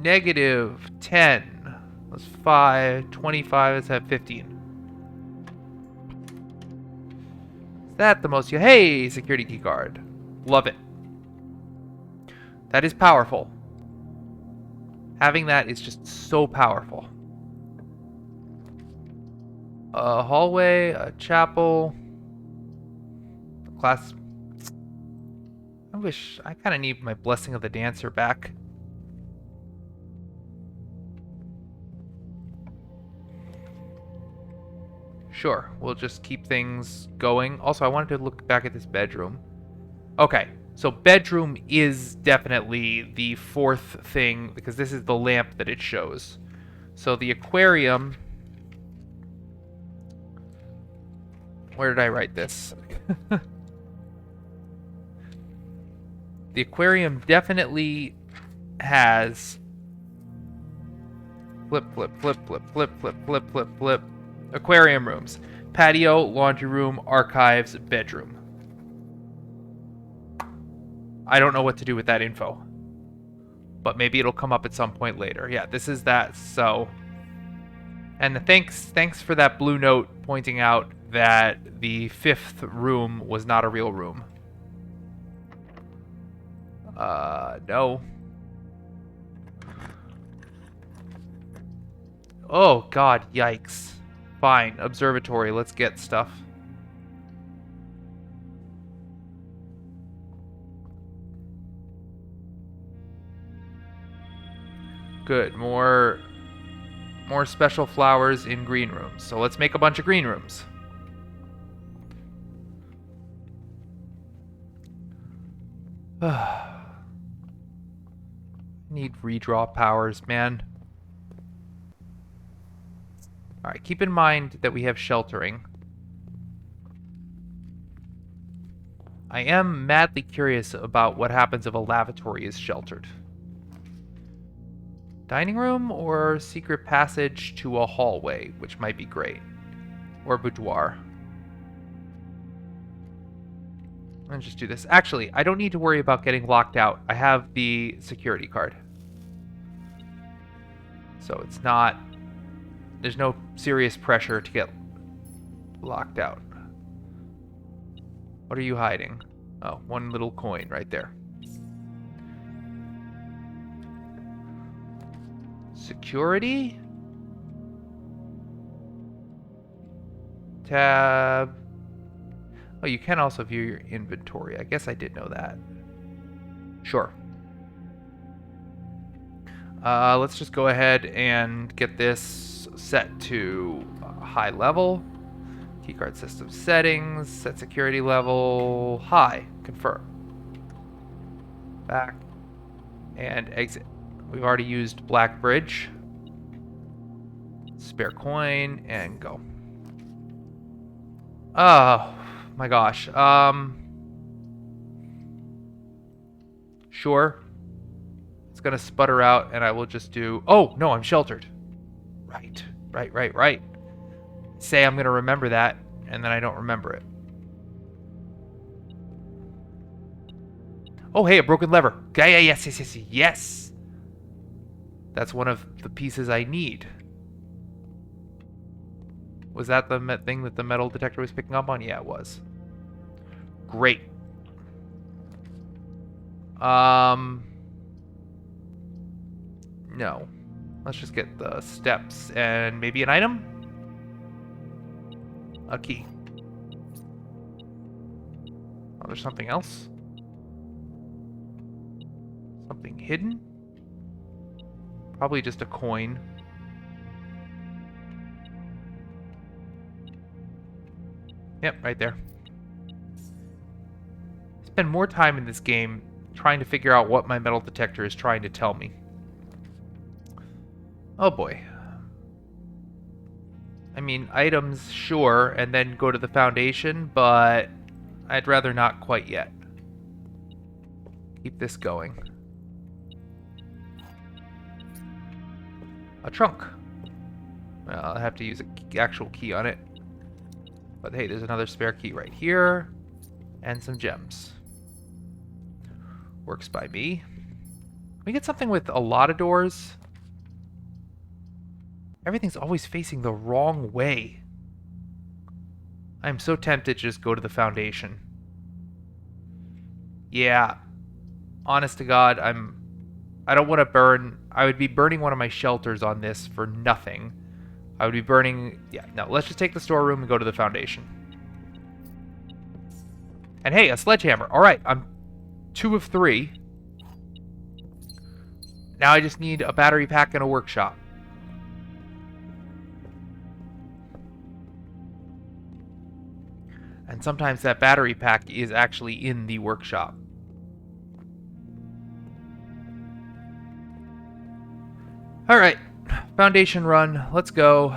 Negative 10. That's 5. 25. Let's have 15. Is that the most you... Hey! Security key card. Love it. That is powerful. Having that is just so powerful. A hallway, a chapel, a class... I kind of need my Blessing of the Dancer back. Sure, we'll just keep things going. Also, I wanted to look back at this bedroom. Okay, so bedroom is definitely the 4th thing, because this is the lamp that it shows. So the aquarium... Where did I write this? The aquarium definitely has flip, flip, flip, flip, flip, flip, flip, flip, flip. Aquarium rooms. Patio, laundry room, archives, bedroom. I don't know what to do with that info. But maybe it'll come up at some point later. Yeah, this is that, so... And thanks for that blue note pointing out that the 5th room was not a real room. No. Oh, God, yikes. Fine, observatory, let's get stuff. Good, more special flowers in green rooms. So let's make a bunch of green rooms. Need redraw powers, man. Alright, keep in mind that we have sheltering. I am madly curious about what happens if a lavatory is sheltered. Dining room or secret passage to a hallway, which might be great. Or boudoir. Let's just do this. Actually, I don't need to worry about getting locked out. I have the security card. So it's not... There's no serious pressure to get locked out. What are you hiding? Oh, one little coin right there. Security? Tab. Oh, you can also view your inventory. I guess I did know that. Sure. Let's just go ahead and get this set to high level. Keycard system settings. Set security level high. Confirm. Back. And exit. We've already used Black Bridge. Spare coin and go. Oh my gosh. Sure. It's gonna sputter out and I will just do... Oh, no, I'm sheltered. Right. Say I'm gonna remember that and then I don't remember it. Oh, hey, a broken lever. Yes. That's one of the pieces I need. Was that the thing that the metal detector was picking up on? Yeah, it was. Great. No. Let's just get the steps and maybe an item? A key. Oh, there's something else? Something hidden? Probably just a coin. Yep, right there. Spend more time in this game trying to figure out what my metal detector is trying to tell me. Oh boy. I mean, items, sure, and then go to the foundation, but I'd rather not quite yet. Keep this going. A trunk. Well, I'll have to use an actual key on it. But hey, there's another spare key right here. And some gems. Works by me. Can we get something with a lot of doors? Everything's always facing the wrong way. I'm so tempted to just go to the foundation. Yeah. Honest to God, I don't want to burn... I would be burning one of my shelters on this for nothing. I would be burning... Yeah, no, let's just take the storeroom and go to the foundation. And hey, a sledgehammer. Alright, I'm 2 of 3. Now I just need a battery pack and a workshop. And sometimes that battery pack is actually in the workshop. Alright, foundation run. Let's go.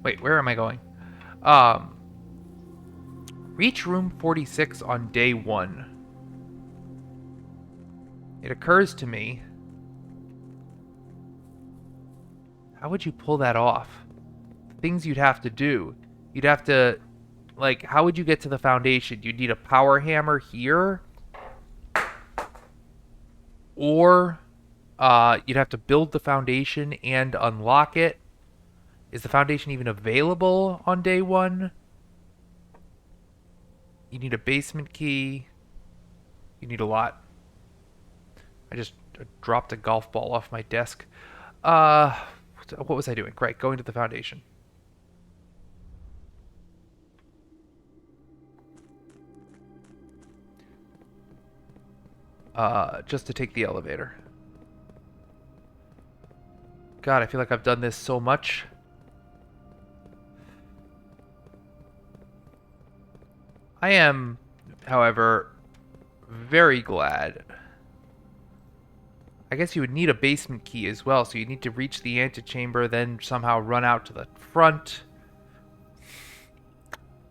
Wait, where am I going? Reach room 46 on day 1. It occurs to me, how would you pull that off? Things you'd have to do. You'd have to, like, how would you get to the foundation? You'd need a power hammer here. Or you'd have to build the foundation and unlock it. Is the foundation even available on day 1? You need a basement key. You need a lot. I just dropped a golf ball off my desk. What was I doing? Right, going to the foundation. Just to take the elevator. God, I feel like I've done this so much. I am, however, very glad. I guess you would need a basement key as well, so you need to reach the antechamber, then somehow run out to the front.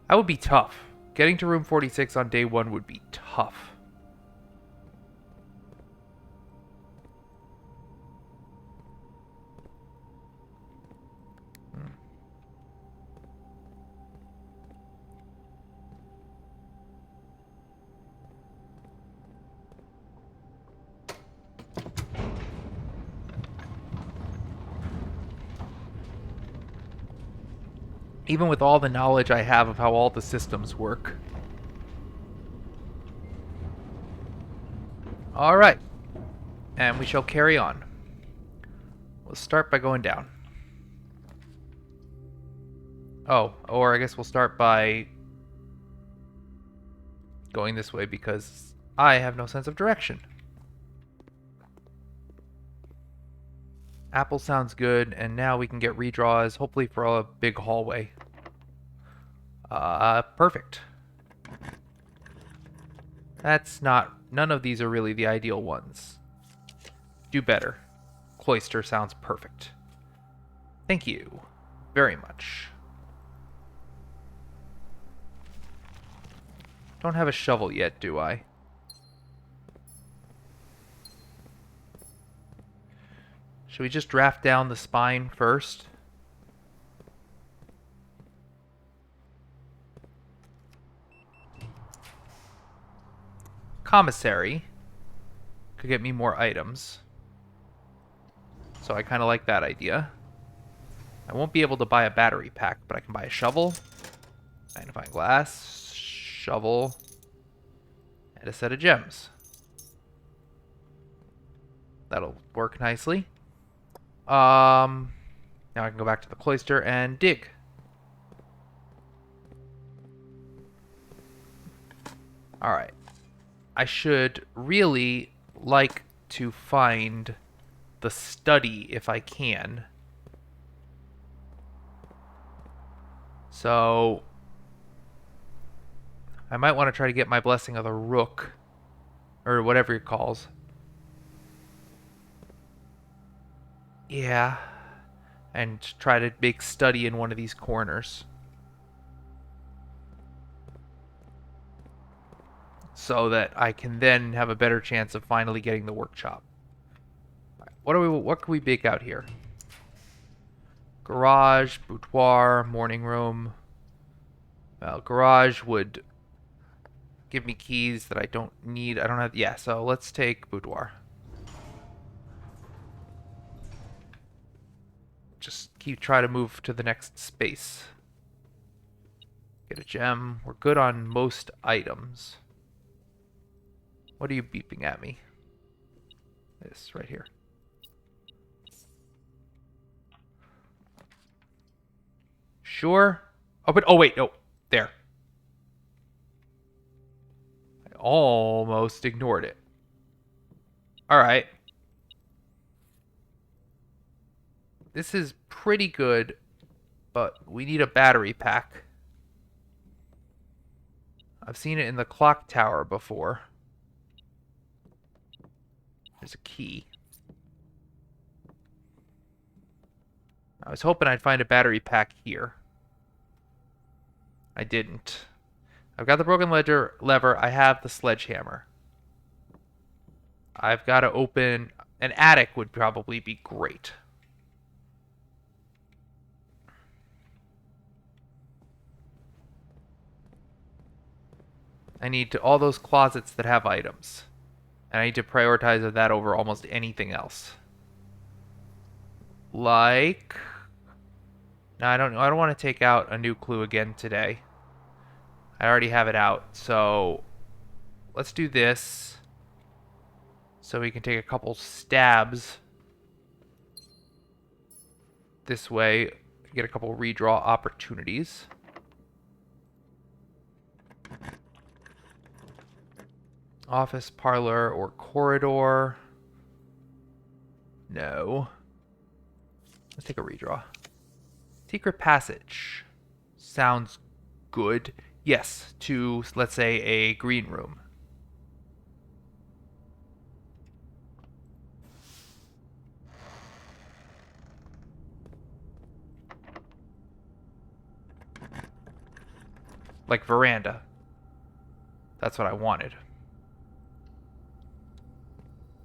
That would be tough. Getting to room 46 on day 1 would be tough. Even with all the knowledge I have of how all the systems work. Alright. And we shall carry on. We'll start by going down. Oh, or I guess we'll start by going this way because I have no sense of direction. Apple sounds good, and now we can get redraws, hopefully for a big hallway. Perfect. That's not... None of these are really the ideal ones. Do better. Cloister sounds perfect. Thank you very much. Don't have a shovel yet, do I? Should we just draft down the spine first? Commissary. could get me more items. So I kind of like that idea. I won't be able to buy a battery pack, but I can buy a shovel, magnifying glass, shovel, and a set of gems. That'll work nicely. Now I can go back to the cloister and dig. Alright. I should really like to find the study if I can. So I might want to try to get my blessing of the rook, or whatever it calls. Yeah. And try to make study in one of these corners. So that I can then have a better chance of finally getting the workshop. What can we bake out here? Garage, boudoir, morning room. Well, garage would give me keys that I don't need. I don't have. Yeah, so let's take boudoir. Just try to move to the next space. Get a gem. We're good on most items. What are you beeping at me? This right here. Sure. Oh, but wait, no, there. I almost ignored it. All right. This is pretty good, but we need a battery pack. I've seen it in the clock tower before. There's a key. I was hoping I'd find a battery pack here. I didn't. I've got the broken lever. I have the sledgehammer. I've got to open... An attic would probably be great. I need all those closets that have items. And I need to prioritize that over almost anything else. Like... No, I don't want to take out a new clue again today. I already have it out, so let's do this so we can take a couple stabs this way, get a couple redraw opportunities. Office, parlor, or corridor. No. Let's take a redraw. Secret passage. Sounds good. Yes, to, let's say, a green room. Like veranda. That's what I wanted.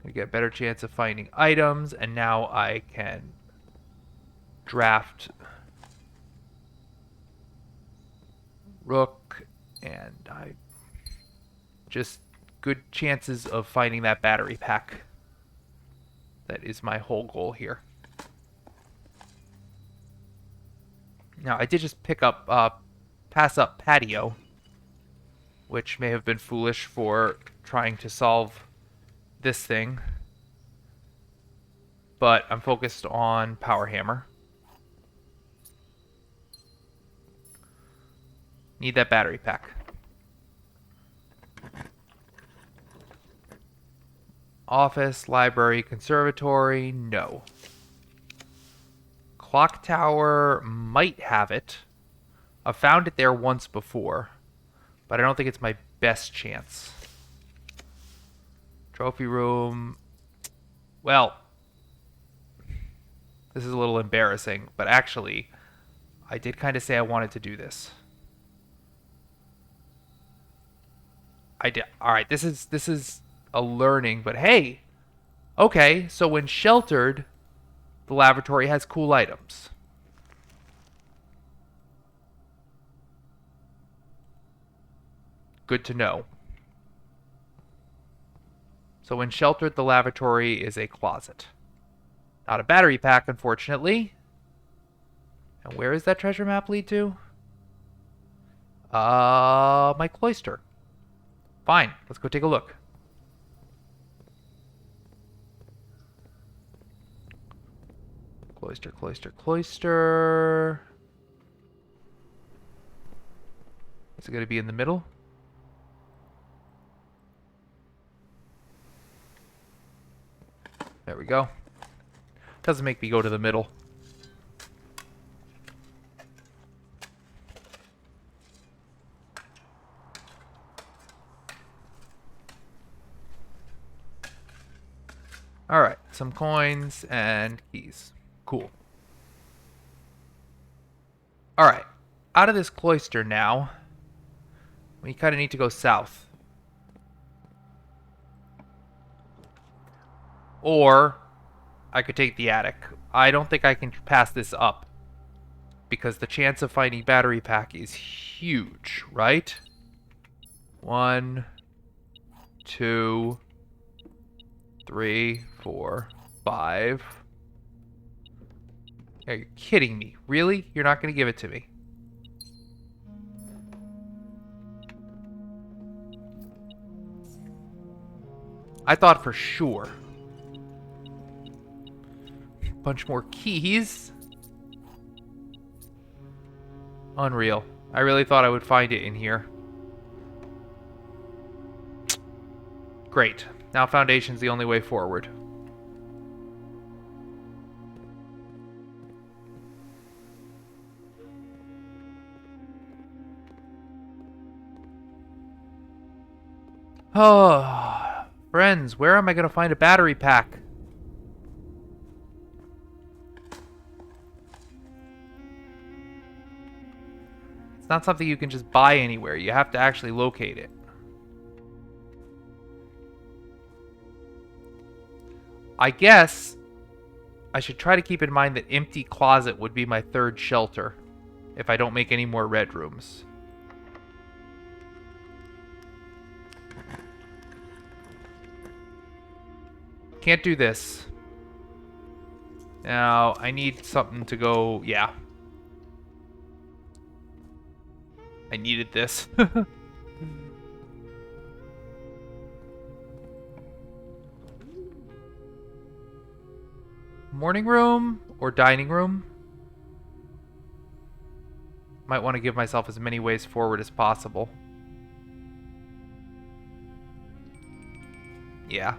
I get a better chance of finding items, and now I can draft rook, and I just good chances of finding that battery pack. That is my whole goal here. Now I did just pass up patio, which may have been foolish for trying to solve this thing, but I'm focused on power hammer. Need that battery pack. Office, library, conservatory, no. Clock tower might have it. I've found it there once before, but I don't think it's my best chance. Trophy room. Well, this is a little embarrassing, but actually, I did kind of say I wanted to do this. I did. All right, this is a learning, but hey, okay. So when sheltered, the lavatory has cool items. Good to know. So when sheltered, the lavatory is a closet. Not a battery pack, unfortunately. And where does that treasure map lead to? My cloister. Fine, let's go take a look. Cloister, cloister, cloister. Is it going to be in the middle? There we go. Doesn't make me go to the middle. Alright, some coins and keys. Cool. Alright, out of this cloister now. We kind of need to go south. Or I could take the attic. I don't think I can pass this up, because the chance of finding battery pack is huge, right? 1, 2, 3, 4, 5. Are you kidding me? Really? You're not going to give it to me? I thought for sure. Bunch more keys. Unreal. I really thought I would find it in here. Great. Now foundation's the only way forward. Oh, friends, where am I going to find a battery pack? It's not something you can just buy anywhere. You have to actually locate it. I guess I should try to keep in mind that empty closet would be my third shelter if I don't make any more red rooms. Can't do this. Now, I need something to go... Yeah. I needed this. Morning room or dining room? Might want to give myself as many ways forward as possible. Yeah.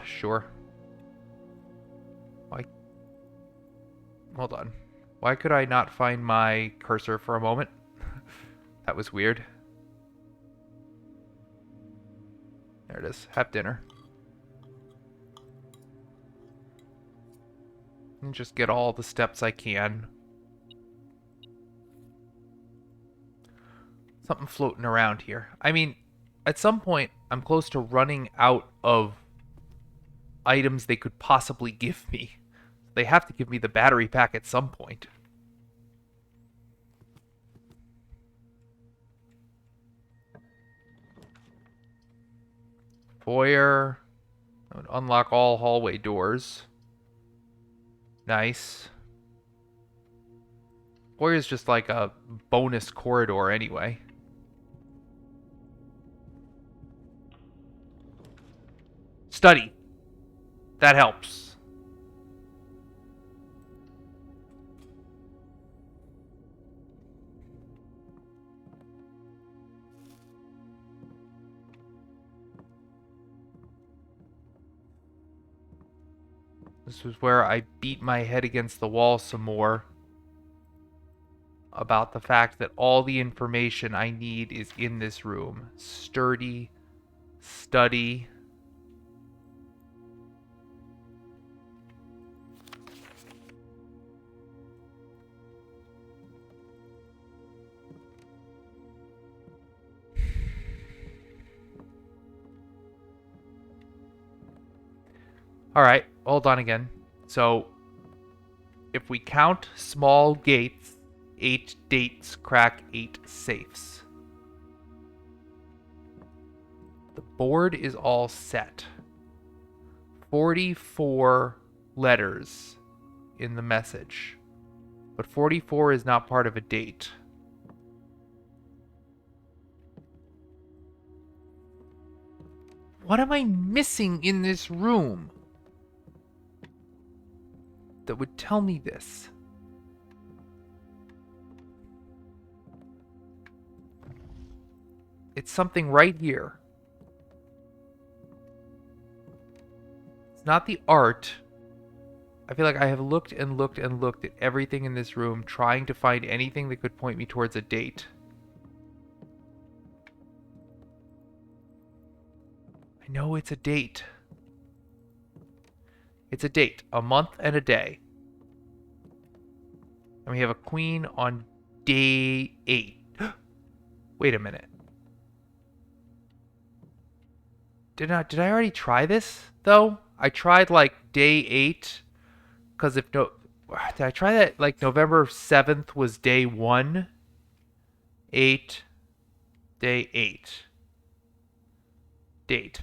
Sure. Why? Hold on. Why could I not find my cursor for a moment? That was weird. There it is. Have dinner. And just get all the steps I can. Something floating around here. I mean, at some point, I'm close to running out of items they could possibly give me. They have to give me the battery pack at some point. Foyer. I would unlock all hallway doors. Nice. Foyer is just like a bonus corridor anyway. Study. That helps. This was where I beat my head against the wall some more about the fact that all the information I need is in this room. Sturdy, study. Alright, hold on again. So, if we count small gates, 8 dates, crack 8 safes. The board is all set. 44 letters in the message. But 44 is not part of a date. What am I missing in this room that would tell me this? It's something right here. It's not the art. I feel like I have looked and looked and looked at everything in this room, trying to find anything that could point me towards a date. I know it's a date. It's a date. A month and a day. And we have a queen on day 8. Wait a minute. Did I already try this, though? I tried, like, day 8. Because if no... Did I try that, like, November 7th was day 1? 8. Day 8. Date.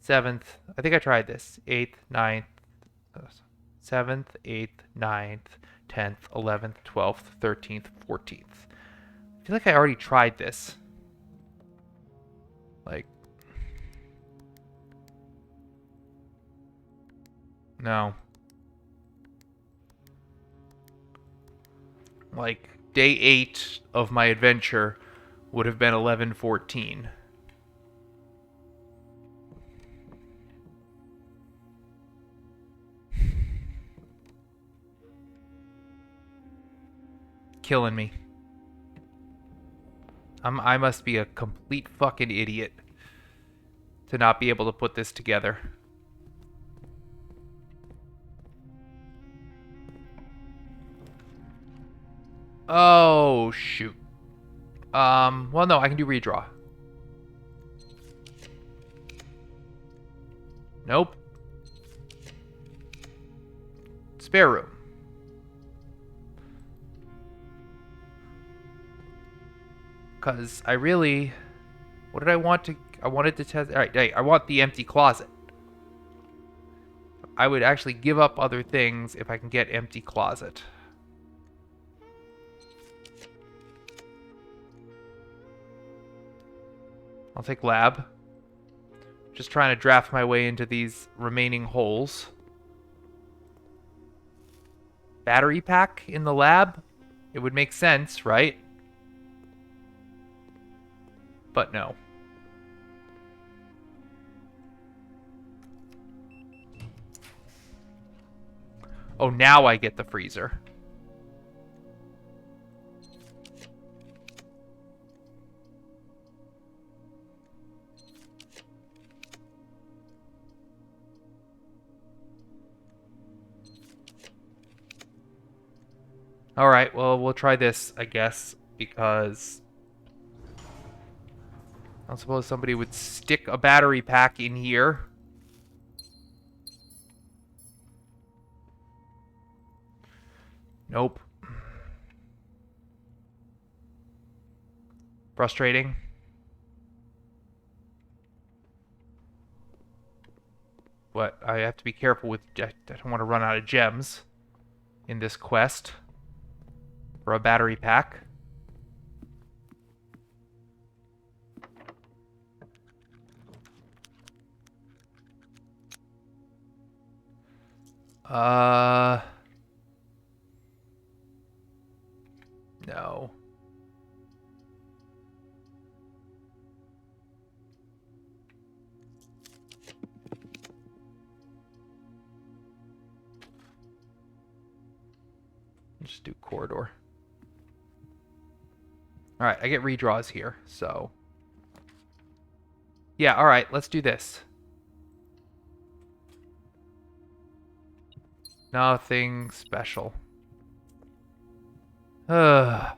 7th. I think I tried this. 8th, 9th, 7th, 8th, 9th, 10th, 11th, 12th, 13th, 14th. I feel like I already tried this. Like... No. Like, day 8 of my adventure would have been 11/14. Killing me. I must be a complete fucking idiot to not be able to put this together. Oh, shoot. Well, no, I can do redraw. Nope. Spare room. Because I really... What did I want to... I wanted to test... Alright, I want the empty closet. I would actually give up other things if I can get empty closet. I'll take lab. Just trying to draft my way into these remaining holes. Battery pack in the lab? It would make sense, right? But no. Oh, now I get the freezer. Alright, well, we'll try this, I guess, because I don't suppose somebody would stick a battery pack in here. Nope. Frustrating. But I have to be careful with... I don't want to run out of gems in this quest for a battery pack. No. Just do corridor. Alright, I get redraws here, so... Yeah, alright, let's do this. Nothing special. I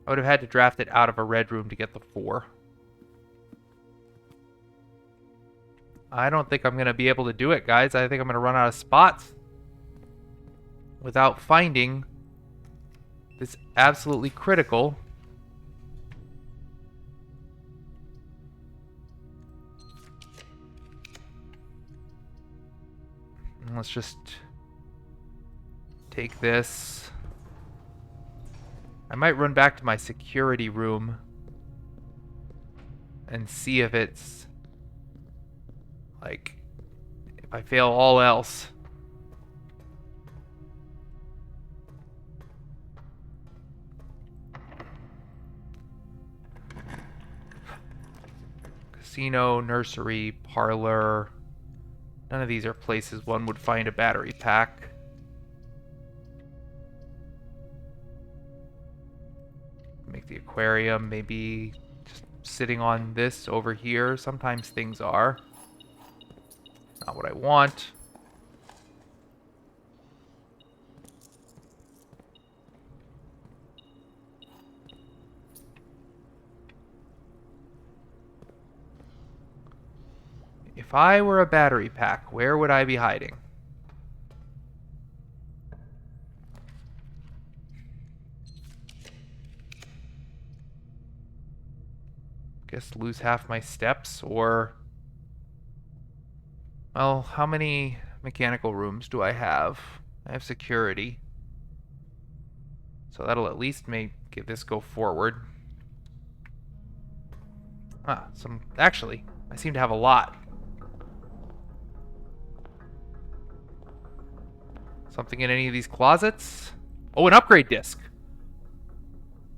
would have had to draft it out of a red room to get the 4. I don't think I'm going to be able to do it, guys. I think I'm going to run out of spots without finding It's absolutely critical. Let's just take this. I might run back to my security room and see if it's like, if I fail all else. Casino, nursery, parlor. None of these are places one would find a battery pack. Make the aquarium maybe just sitting on this over here. Sometimes things are. Not what I want. If I were a battery pack, where would I be hiding? Guess lose half my steps, or... Well, how many mechanical rooms do I have? I have security. So that'll at least make this go forward. Actually, I seem to have a lot. Something in any of these closets? Oh, an upgrade disc.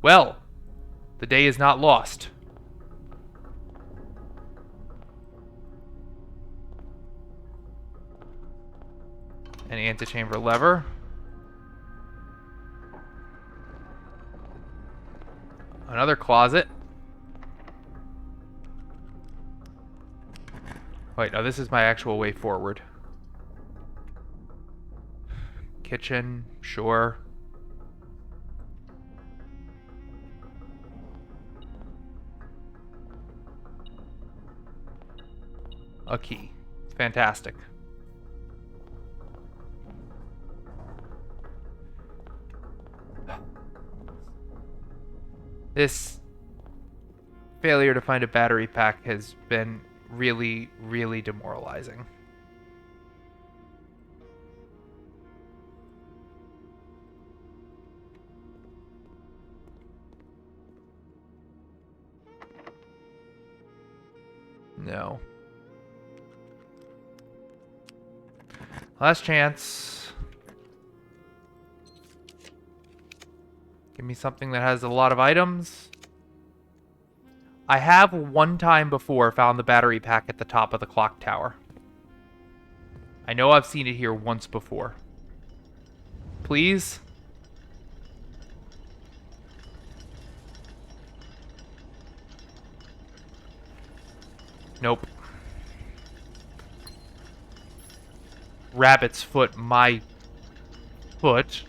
Well, the day is not lost. An antechamber lever. Another closet. Wait, no, this is my actual way forward. Kitchen, sure. A key. Fantastic. This failure to find a battery pack has been really, really demoralizing. No. Last chance. Give me something that has a lot of items. I have one time before found the battery pack at the top of the clock tower. I know I've seen it here once before. Please? Nope. Rabbit's foot, my foot.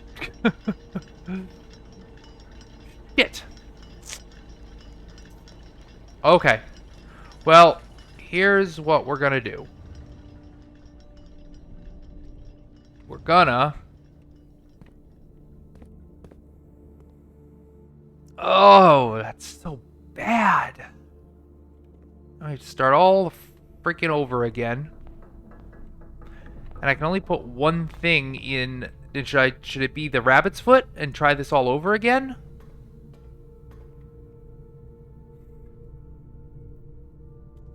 Shit. Okay. Well, here's what we're gonna do. We're gonna... Oh, that's so bad. I have to start all freaking over again. And I can only put one thing in... Should it be the rabbit's foot and try this all over again?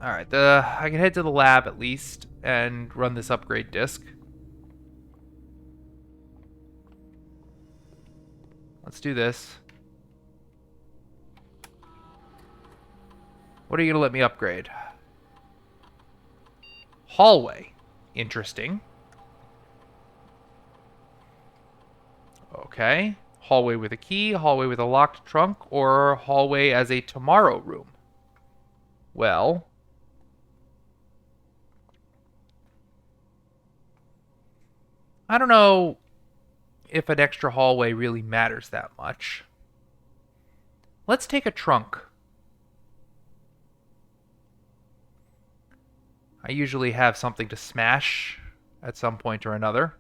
Alright, I can head to the lab at least and run this upgrade disc. Let's do this. What are you going to let me upgrade? Hallway. Interesting. Okay. Hallway with a key, hallway with a locked trunk, or hallway as a tomorrow room? Well... I don't know if an extra hallway really matters that much. Let's take a trunk. I usually have something to smash at some point or another.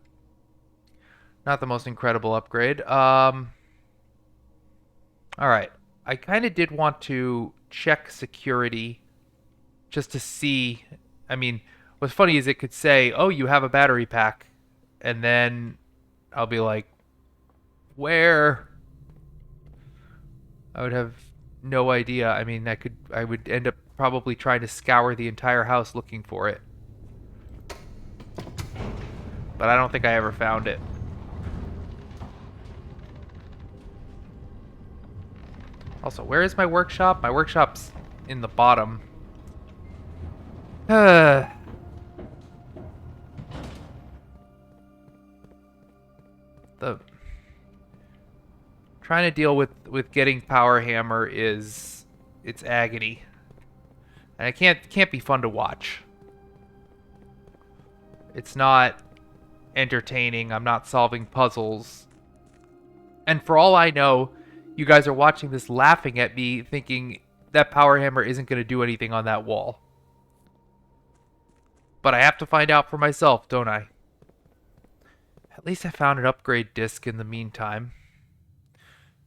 Not the most incredible upgrade. All right. I kind of did want to check security just to see. I mean, what's funny is it could say, "Oh, you have a battery pack," and then I'll be like, "Where?" I would have no idea. I mean, I would end up probably trying to scour the entire house looking for it. But I don't think I ever found it. Also, where is my workshop? My workshop's in the bottom. the trying to deal with getting power hammer is it's agony. And it can't be fun to watch. It's not entertaining. I'm not solving puzzles. And for all I know, you guys are watching this laughing at me thinking that power hammer isn't going to do anything on that wall. But I have to find out for myself, don't I? At least I found an upgrade disc in the meantime.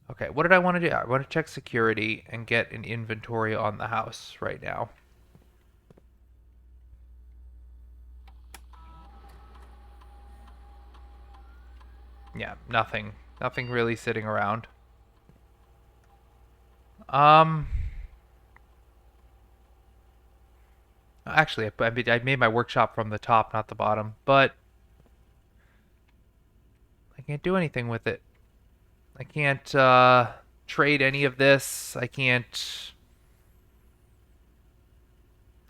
Okay, what did I want to do? I want to check security and get an inventory on the house right now. Yeah, nothing. Nothing really sitting around. Actually, I made my workshop from the top, not the bottom, but I can't do anything with it. I can't trade any of this. I can't.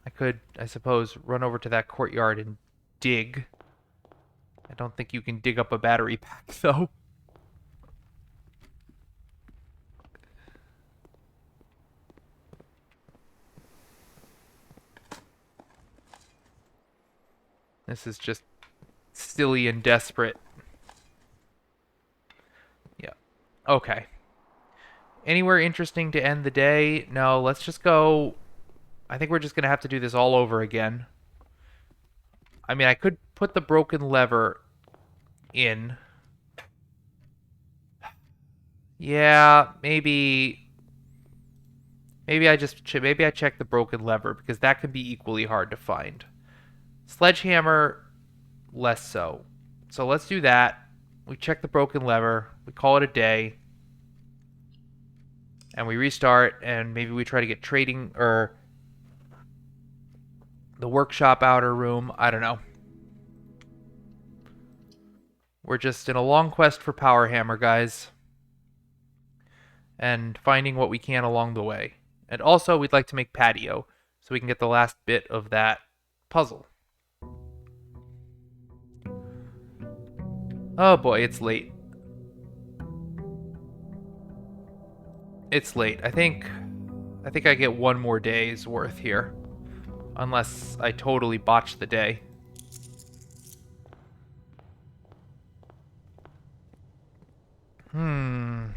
I could, I suppose, run over to that courtyard and dig. I don't think you can dig up a battery pack, though. This is just silly and desperate. Yeah. Okay. Anywhere interesting to end the day? No, let's just go. I think we're just going to have to do this all over again. I mean, I could put the broken lever in. Yeah, maybe maybe I check the broken lever because that could be equally hard to find. Sledgehammer, less so. So let's do that. We check the broken lever. We call it a day. And we restart, and maybe we try to get trading or the workshop outer room. I don't know. We're just in a long quest for Power Hammer, guys. And finding what we can along the way. And also, we'd like to make patio so we can get the last bit of that puzzle. Oh boy, it's late. It's late. I think I get one more day's worth here. Unless I totally botch the day. Hmm.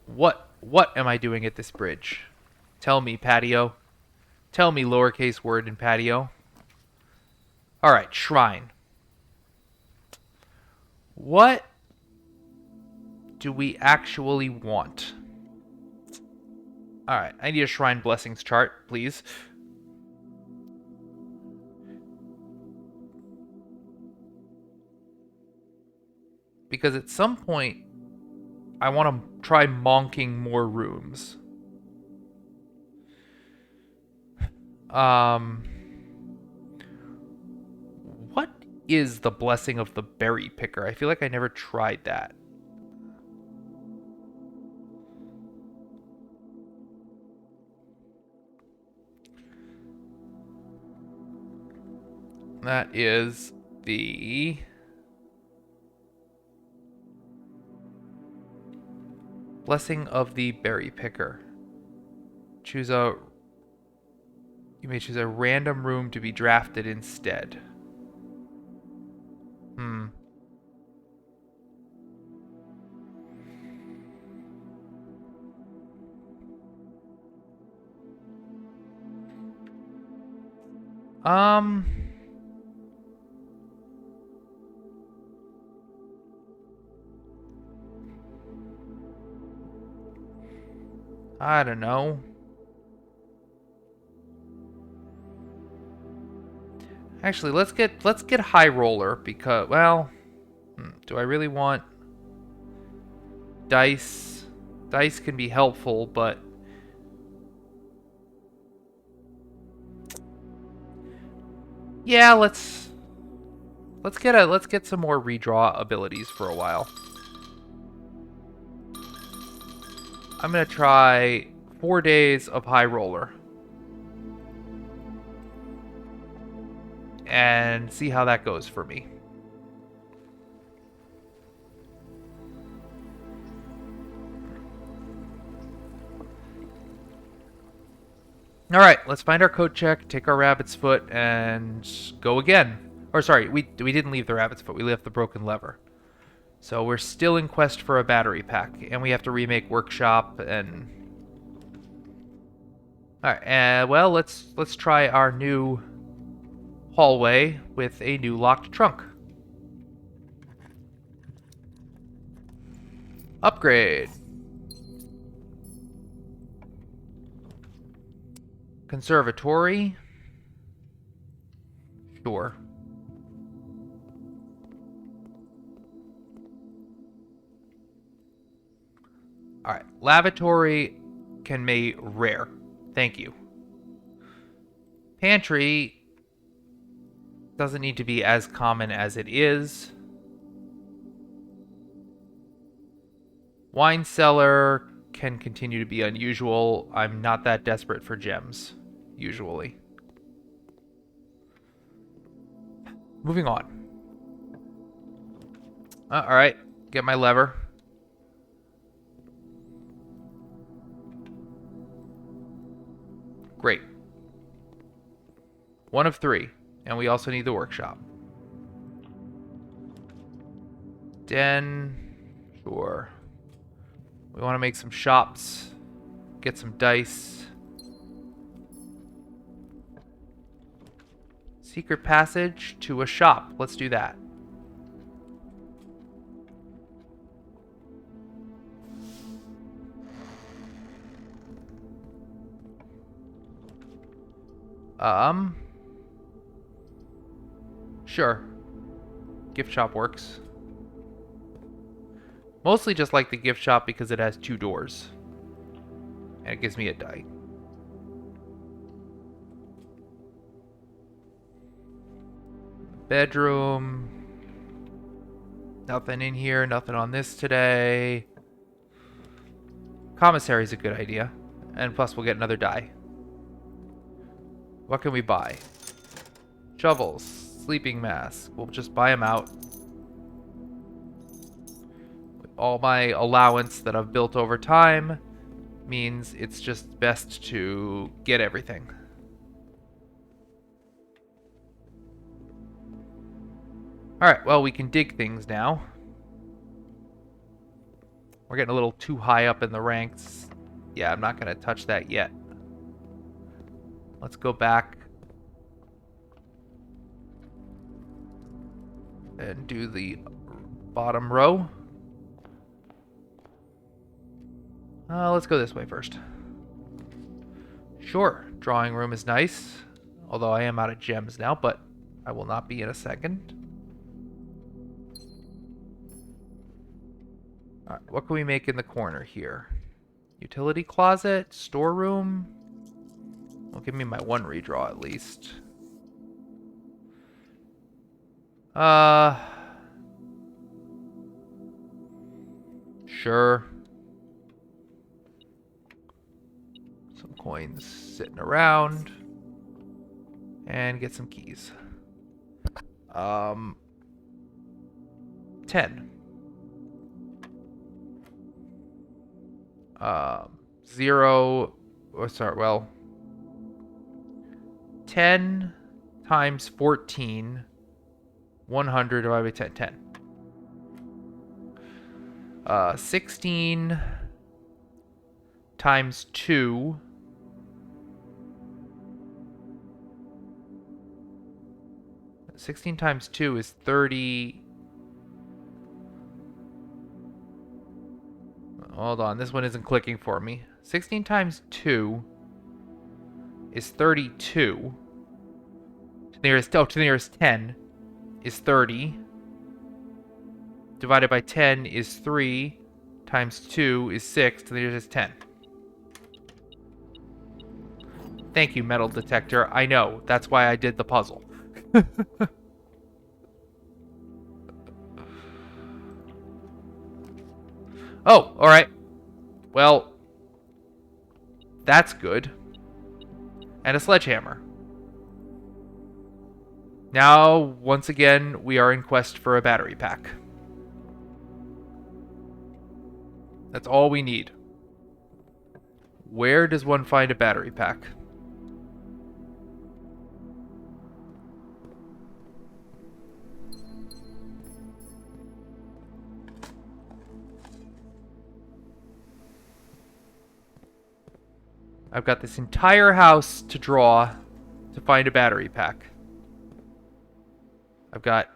What am I doing at this bridge? Tell me, patio. Tell me, lowercase word in patio. Alright, shrine. What do we actually want? Alright, I need a shrine blessings chart, please. Because at some point, I want to try monking more rooms. What is the blessing of the berry picker? I feel like I never tried that. That is the blessing of the berry picker. You may choose a random room to be drafted instead. Hmm. Um I don't know. Actually, let's get high roller because, well, do I really want dice? Dice can be helpful, but yeah, let's get some more redraw abilities for a while. I'm gonna try 4 days of high roller and see how that goes for me. All right, let's find our code check, take our rabbit's foot, and go again. Or sorry, we didn't leave the rabbit's foot. We left the broken lever. So we're still in quest for a battery pack, and we have to remake workshop. And all right, well, let's try our new hallway with a new locked trunk. Upgrade. Conservatory. Sure. Alright. Lavatory can be rare. Thank you. Pantry doesn't need to be as common as it is. Wine cellar can continue to be unusual. I'm not that desperate for gems, usually. Moving on. Alright, get my lever. Great. 1 of 3, and we also need the workshop. Den, sure. We want to make some shops, get some dice. Secret passage to a shop. Let's do that. Sure. Gift shop works. Mostly just like the gift shop because it has 2 doors. And it gives me a die. Bedroom. Nothing in here. Nothing on this today. Commissary is a good idea. And plus we'll get another die. What can we buy? Shovels. Sleeping mask. We'll just buy them out. All my allowance that I've built over time means it's just best to get everything. Alright, well, we can dig things now. We're getting a little too high up in the ranks. Yeah, I'm not going to touch that yet. Let's go back and do the bottom row. Let's go this way first. Sure, drawing room is nice. Although I am out of gems now, but I will not be in a second. Alright, what can we make in the corner here? Utility closet, storeroom. Well, give me my 1 redraw at least. Sure. Some coins sitting around. And get some keys. 10. 0, oh, sorry, well, 10 times 14, 100 divided by 10, 10. 16 times 2, is 30. Hold on, this one isn't clicking for me. 16 times 2 is 32. To the nearest 10 is 30. Divided by 10 is 3. Times 2 is 6. To the nearest 10. Thank you, metal detector. I know. That's why I did the puzzle. Oh, alright. Well, that's good. And a sledgehammer. Now, once again, we are in quest for a battery pack. That's all we need. Where does one find a battery pack? I've got this entire house to draw to find a battery pack. I've got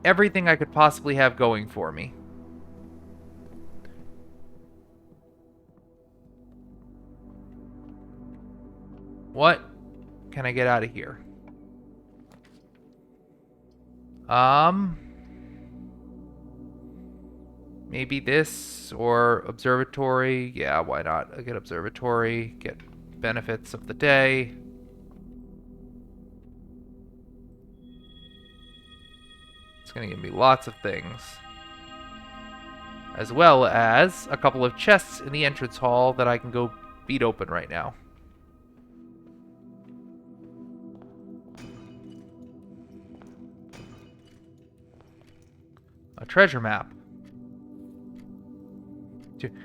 everything I could possibly have going for me. What can I get out of here? Maybe this or observatory. Yeah, why not? I get observatory, get benefits of the day. It's going to give me lots of things. As well as a couple of chests in the entrance hall that I can go beat open right now. A treasure map.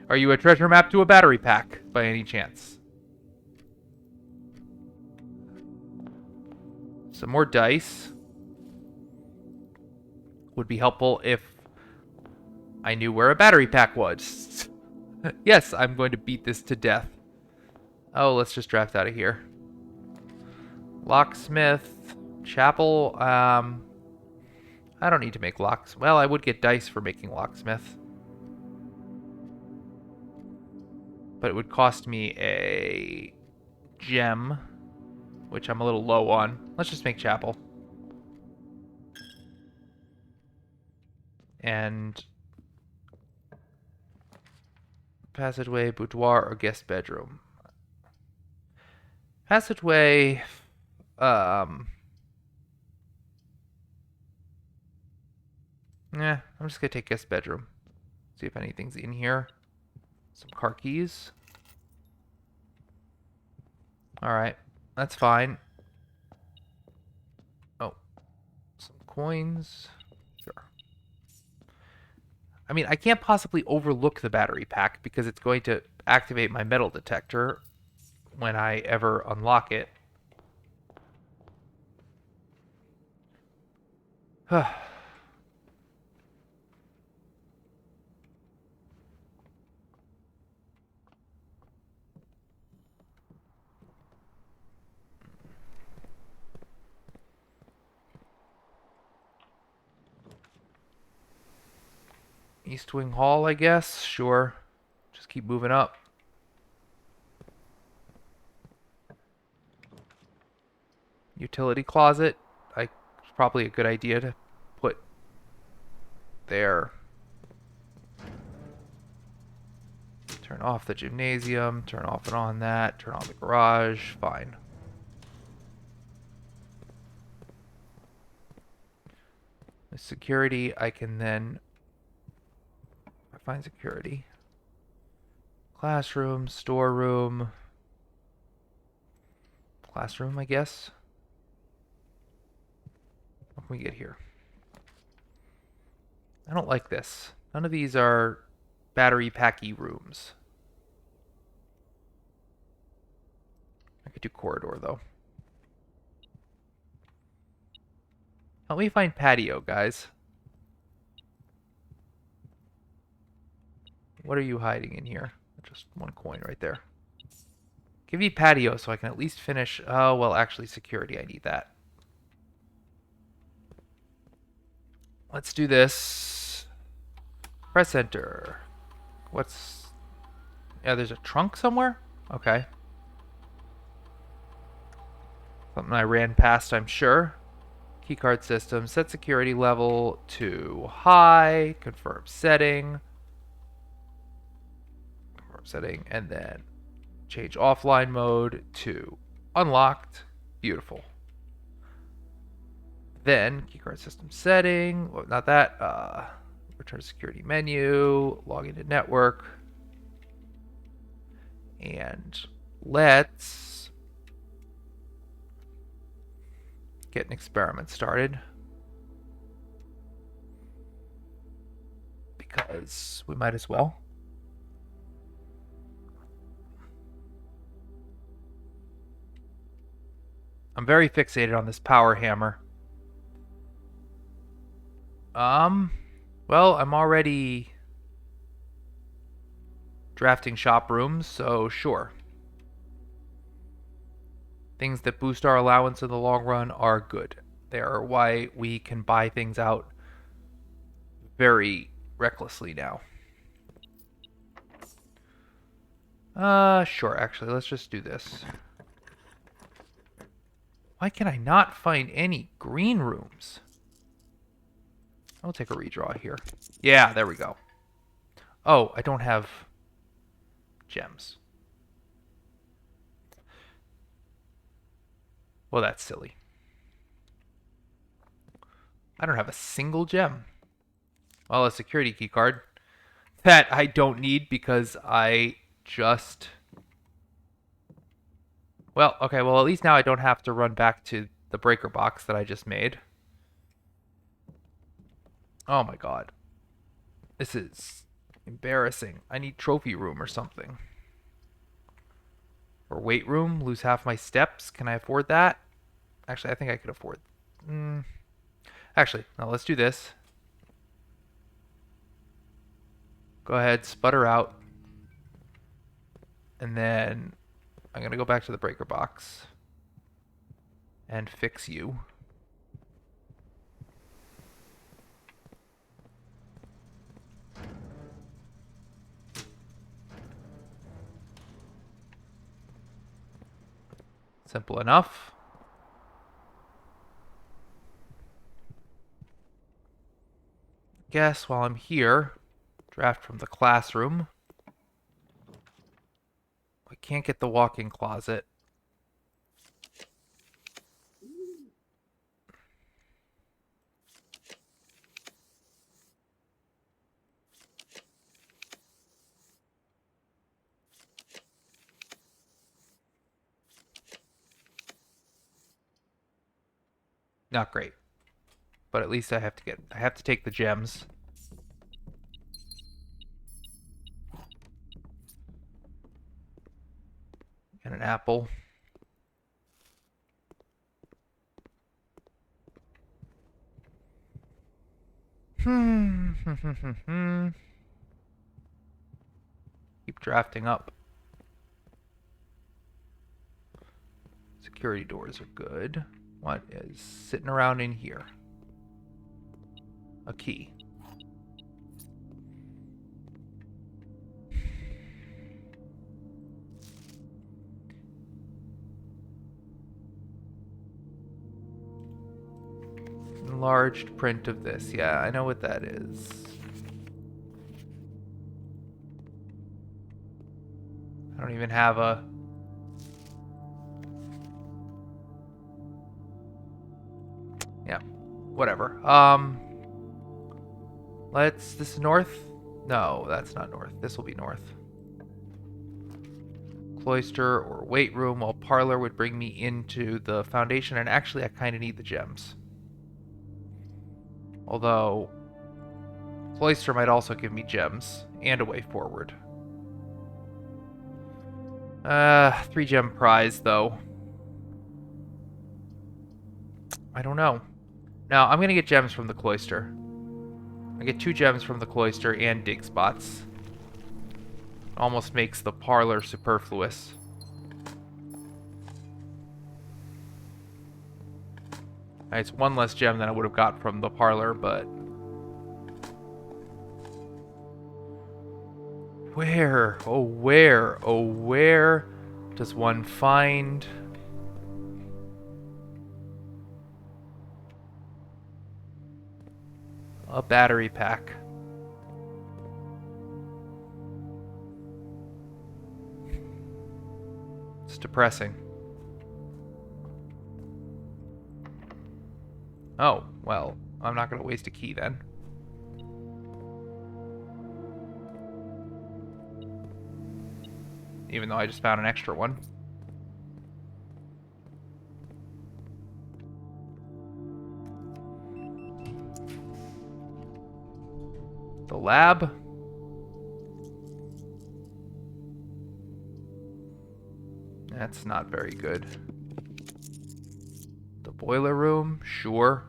Are you a treasure map to a battery pack, by any chance? Some more dice. Would be helpful if I knew where a battery pack was. Yes, I'm going to beat this to death. Oh, let's just draft out of here. Locksmith. Chapel. I don't need to make locks. Well, I would get dice for making locksmith. But it would cost me a gem, which I'm a little low on. Let's just make chapel. And passageway, boudoir, or guest bedroom. Passageway, I'm just gonna take guest bedroom. See if anything's in here. Some car keys. Alright, that's fine. Oh, some coins. Sure. I mean, I can't possibly overlook the battery pack because it's going to activate my metal detector when I ever unlock it. East Wing Hall, I guess. Sure. Just keep moving up. Utility closet. It's probably a good idea to put there. Turn off the gymnasium. Turn off and on that. Turn on the garage. Fine. With security, I can then find security. Classroom, storeroom. Classroom, I guess. What can we get here? I don't like this. None of these are battery packy rooms. I could do corridor, though. Help me find patio, guys. What are you hiding in here? Just one coin right there. Give me patio so I can at least finish. Oh, well, actually, security. I need that. Let's do this. Press enter. What's... Yeah, there's a trunk somewhere? Okay. Something I ran past, I'm sure. Keycard system. Set security level to high. Confirm setting. Confirm setting. And then change offline mode to unlocked. Beautiful. Then keycard system setting. Well, not that. Return security menu. Log into network. And let's get an experiment started. Because we might as well. I'm very fixated on this power hammer. Well, I'm already drafting shop rooms, so sure. Things that boost our allowance in the long run are good. They are why we can buy things out very recklessly now. Sure, actually, let's just do this. Why can I not find any green rooms? I'll take a redraw here. Yeah, there we go. Oh, I don't have gems. Well, that's silly. I don't have a single gem. Well, a security key card that I don't need because I just... Well, okay, well, at least now I don't have to run back to the breaker box that I just made. Oh my god. This is embarrassing. I need trophy room or something. Or weight room, lose half my steps. Can I afford that? Actually, I think I could afford... Actually, no, let's do this. Go ahead, sputter out. And then I'm going to go back to the breaker box and fix you. Simple enough. Guess while I'm here, draft from the classroom. I can't get the walk-in closet. Not great. But at least I have to take the gems. And an apple. Keep drafting up. Security doors are good. What is sitting around in here? A key. Enlarged print of this. Yeah, I know what that is. I don't even have a... Yeah, whatever. Let's... This is north? No, that's not north. This will be north. Cloister or weight room, while parlor would bring me into the foundation, and actually I kind of need the gems. Although, cloister might also give me gems and a way forward. 3 gem prize, though. I don't know. Now, I'm going to get gems from the cloister. I get 2 gems from the cloister and dig spots. Almost makes the parlor superfluous. It's 1 less gem than I would have got from the parlor, but... Where? Oh, where? Oh, where does one find... a battery pack? It's depressing. Oh, well, I'm not going to waste a key then. Even though I just found an extra one. The lab. That's not very good. The boiler room, sure.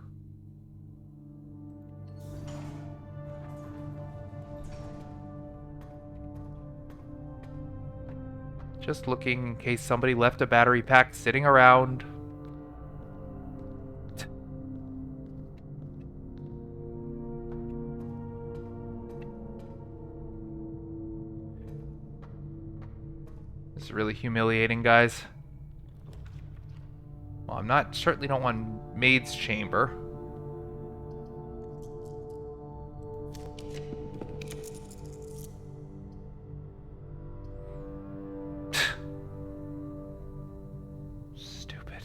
Just looking in case somebody left a battery pack sitting around. This is really humiliating, guys. Well, certainly don't want maid's chamber. Stupid.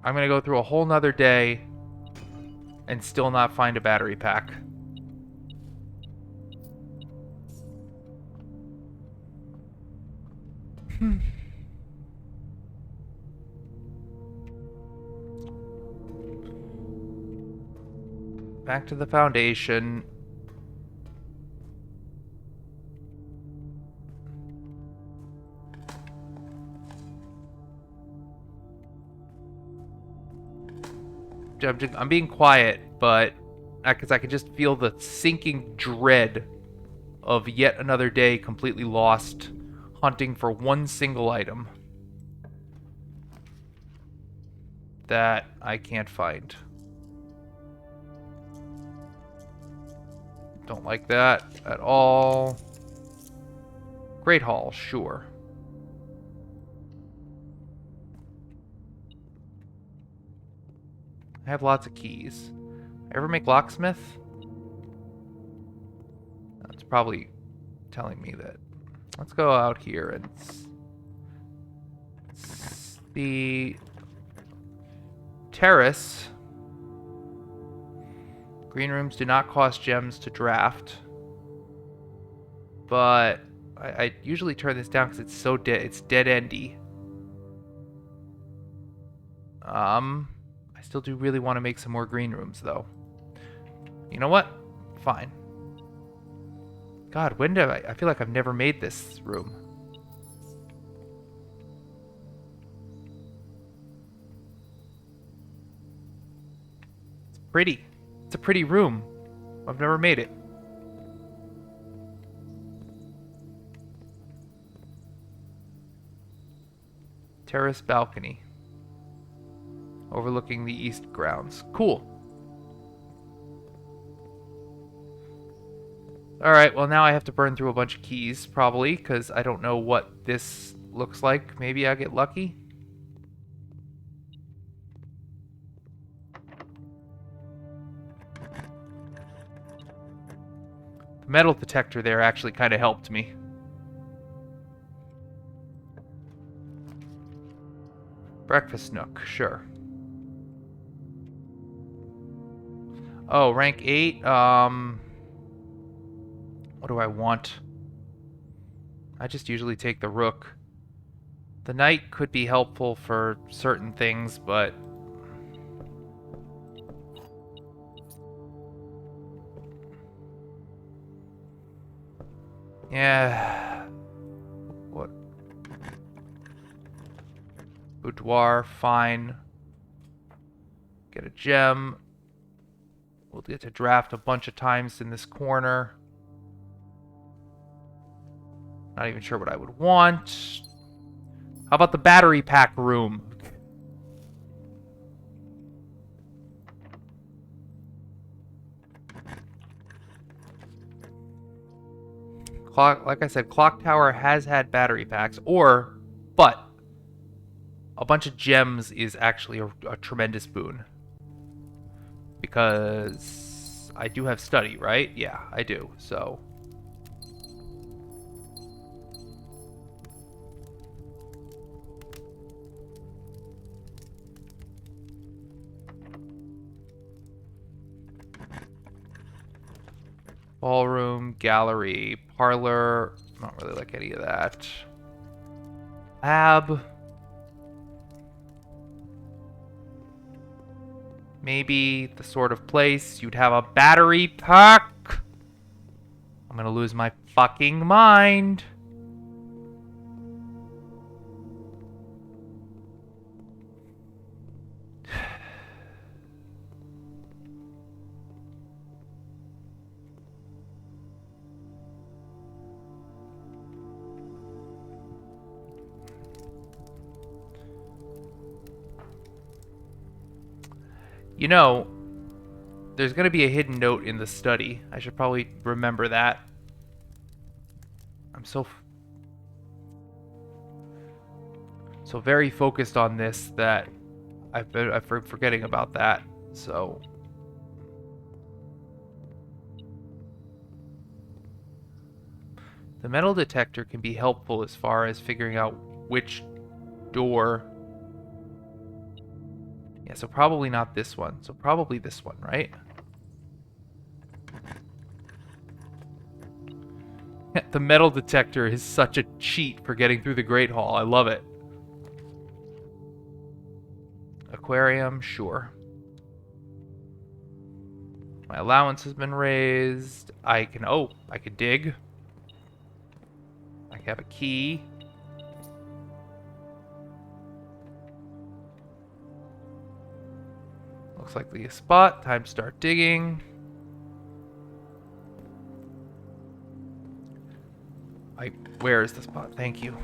I'm gonna go through a whole nother day and still not find a battery pack. Back to the foundation. I'm being quiet, but because I can just feel the sinking dread of yet another day completely lost hunting for one single item that I can't find. Don't like that at all. Great Hall, sure. I have lots of keys. Ever make locksmith? That's probably telling me that. Let's go out here and the terrace. Green rooms do not cost gems to draft, but I usually turn this down because it's so it's dead endy. I still do really want to make some more green rooms though. You know what? Fine. God, when did I feel like I've never made this room. It's pretty. It's a pretty room. I've never made it. Terrace balcony. Overlooking the east grounds. Cool. Alright, well now I have to burn through a bunch of keys, probably, because I don't know what this looks like. Maybe I'll get lucky. The metal detector there actually kind of helped me. Breakfast nook, sure. Oh, rank 8. What do I want? I just usually take the rook. The knight could be helpful for certain things, but... yeah. What? Boudoir, fine. Get a gem. We'll get to draft a bunch of times in this corner. Not even sure what I would want. How about the battery pack room? Clock, like I said, Clock Tower has had battery packs, but a bunch of gems is actually a tremendous boon. Because I do have study, right? Yeah, I do, so... Ballroom, gallery, parlor. Not really like any of that. Lab. Maybe the sort of place you'd have a battery pack. I'm gonna lose my fucking mind. You know, there's going to be a hidden note in the study. I should probably remember that. I'm so very focused on this that I'm forgetting about that. So the metal detector can be helpful as far as figuring out which door. Yeah, so probably not this one. So probably this one, right? The metal detector is such a cheat for getting through the Great Hall. I love it. Aquarium, sure. My allowance has been raised. I can dig. I have a key. Looks like the spot. Time to start digging. Where is the spot? Thank you.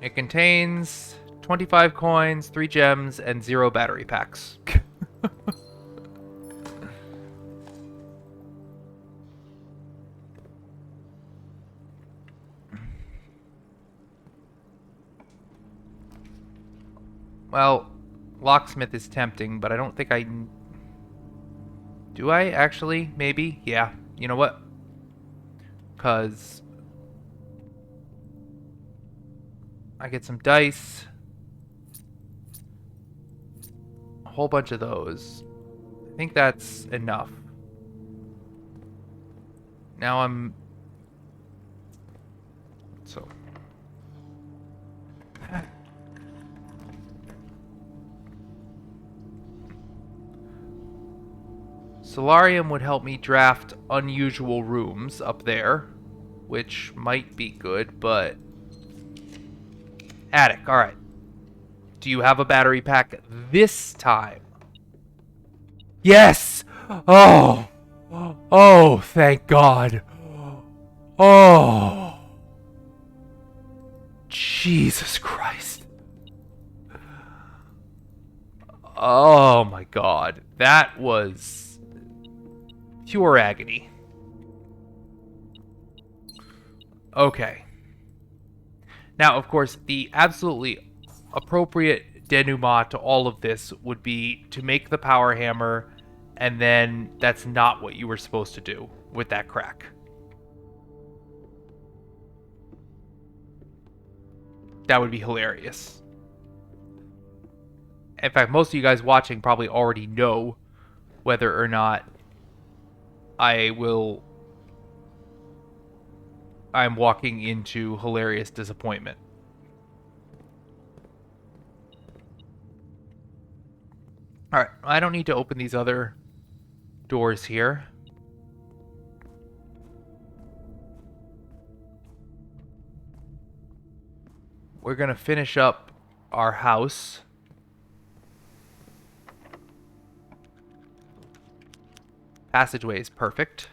It contains 25 coins, 3 gems, and 0 battery packs. Well, locksmith is tempting, but I don't think I... Do I actually? Maybe? Yeah. You know what? Because I get some dice. A whole bunch of those. I think that's enough. Now I'm... So... Solarium would help me draft unusual rooms up there, which might be good, but... Attic, alright. Do you have a battery pack this time? Yes! Oh! Oh, thank God. Oh! Jesus Christ. Oh my God. That was... pure agony. Okay. Now, of course, the absolutely appropriate denouement to all of this would be to make the power hammer, and then that's not what you were supposed to do with that crack. That would be hilarious. In fact, most of you guys watching probably already know whether or not I'm walking into hilarious disappointment. Alright, I don't need to open these other doors here. We're gonna finish up our house. Passageway is perfect.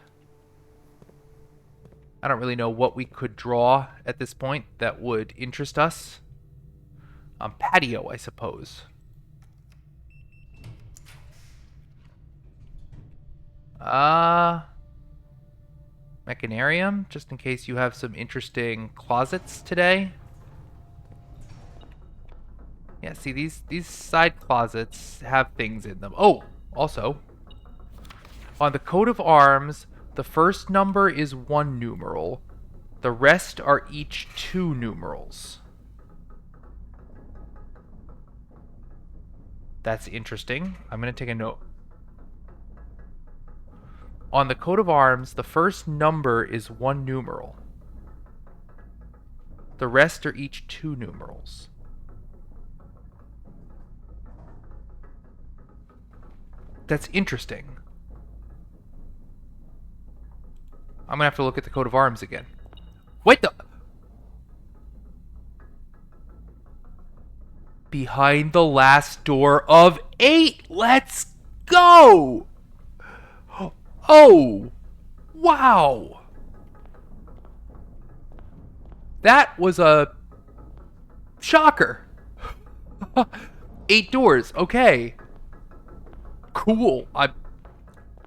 I don't really know what we could draw at this point that would interest us. Patio, I suppose. Mechanarium, just in case you have some interesting closets today. Yeah, see, these side closets have things in them. Oh, also, on the coat of arms, the first number is 1 numeral. The rest are each 2 numerals. That's interesting. I'm going to take a note. On the coat of arms, the first number is 1 numeral. The rest are each 2 numerals. That's interesting. I'm going to have to look at the coat of arms again. Wait, the... Behind the last door of 8. Let's go! Oh! Wow! That was a shocker. 8 doors. Okay. Cool.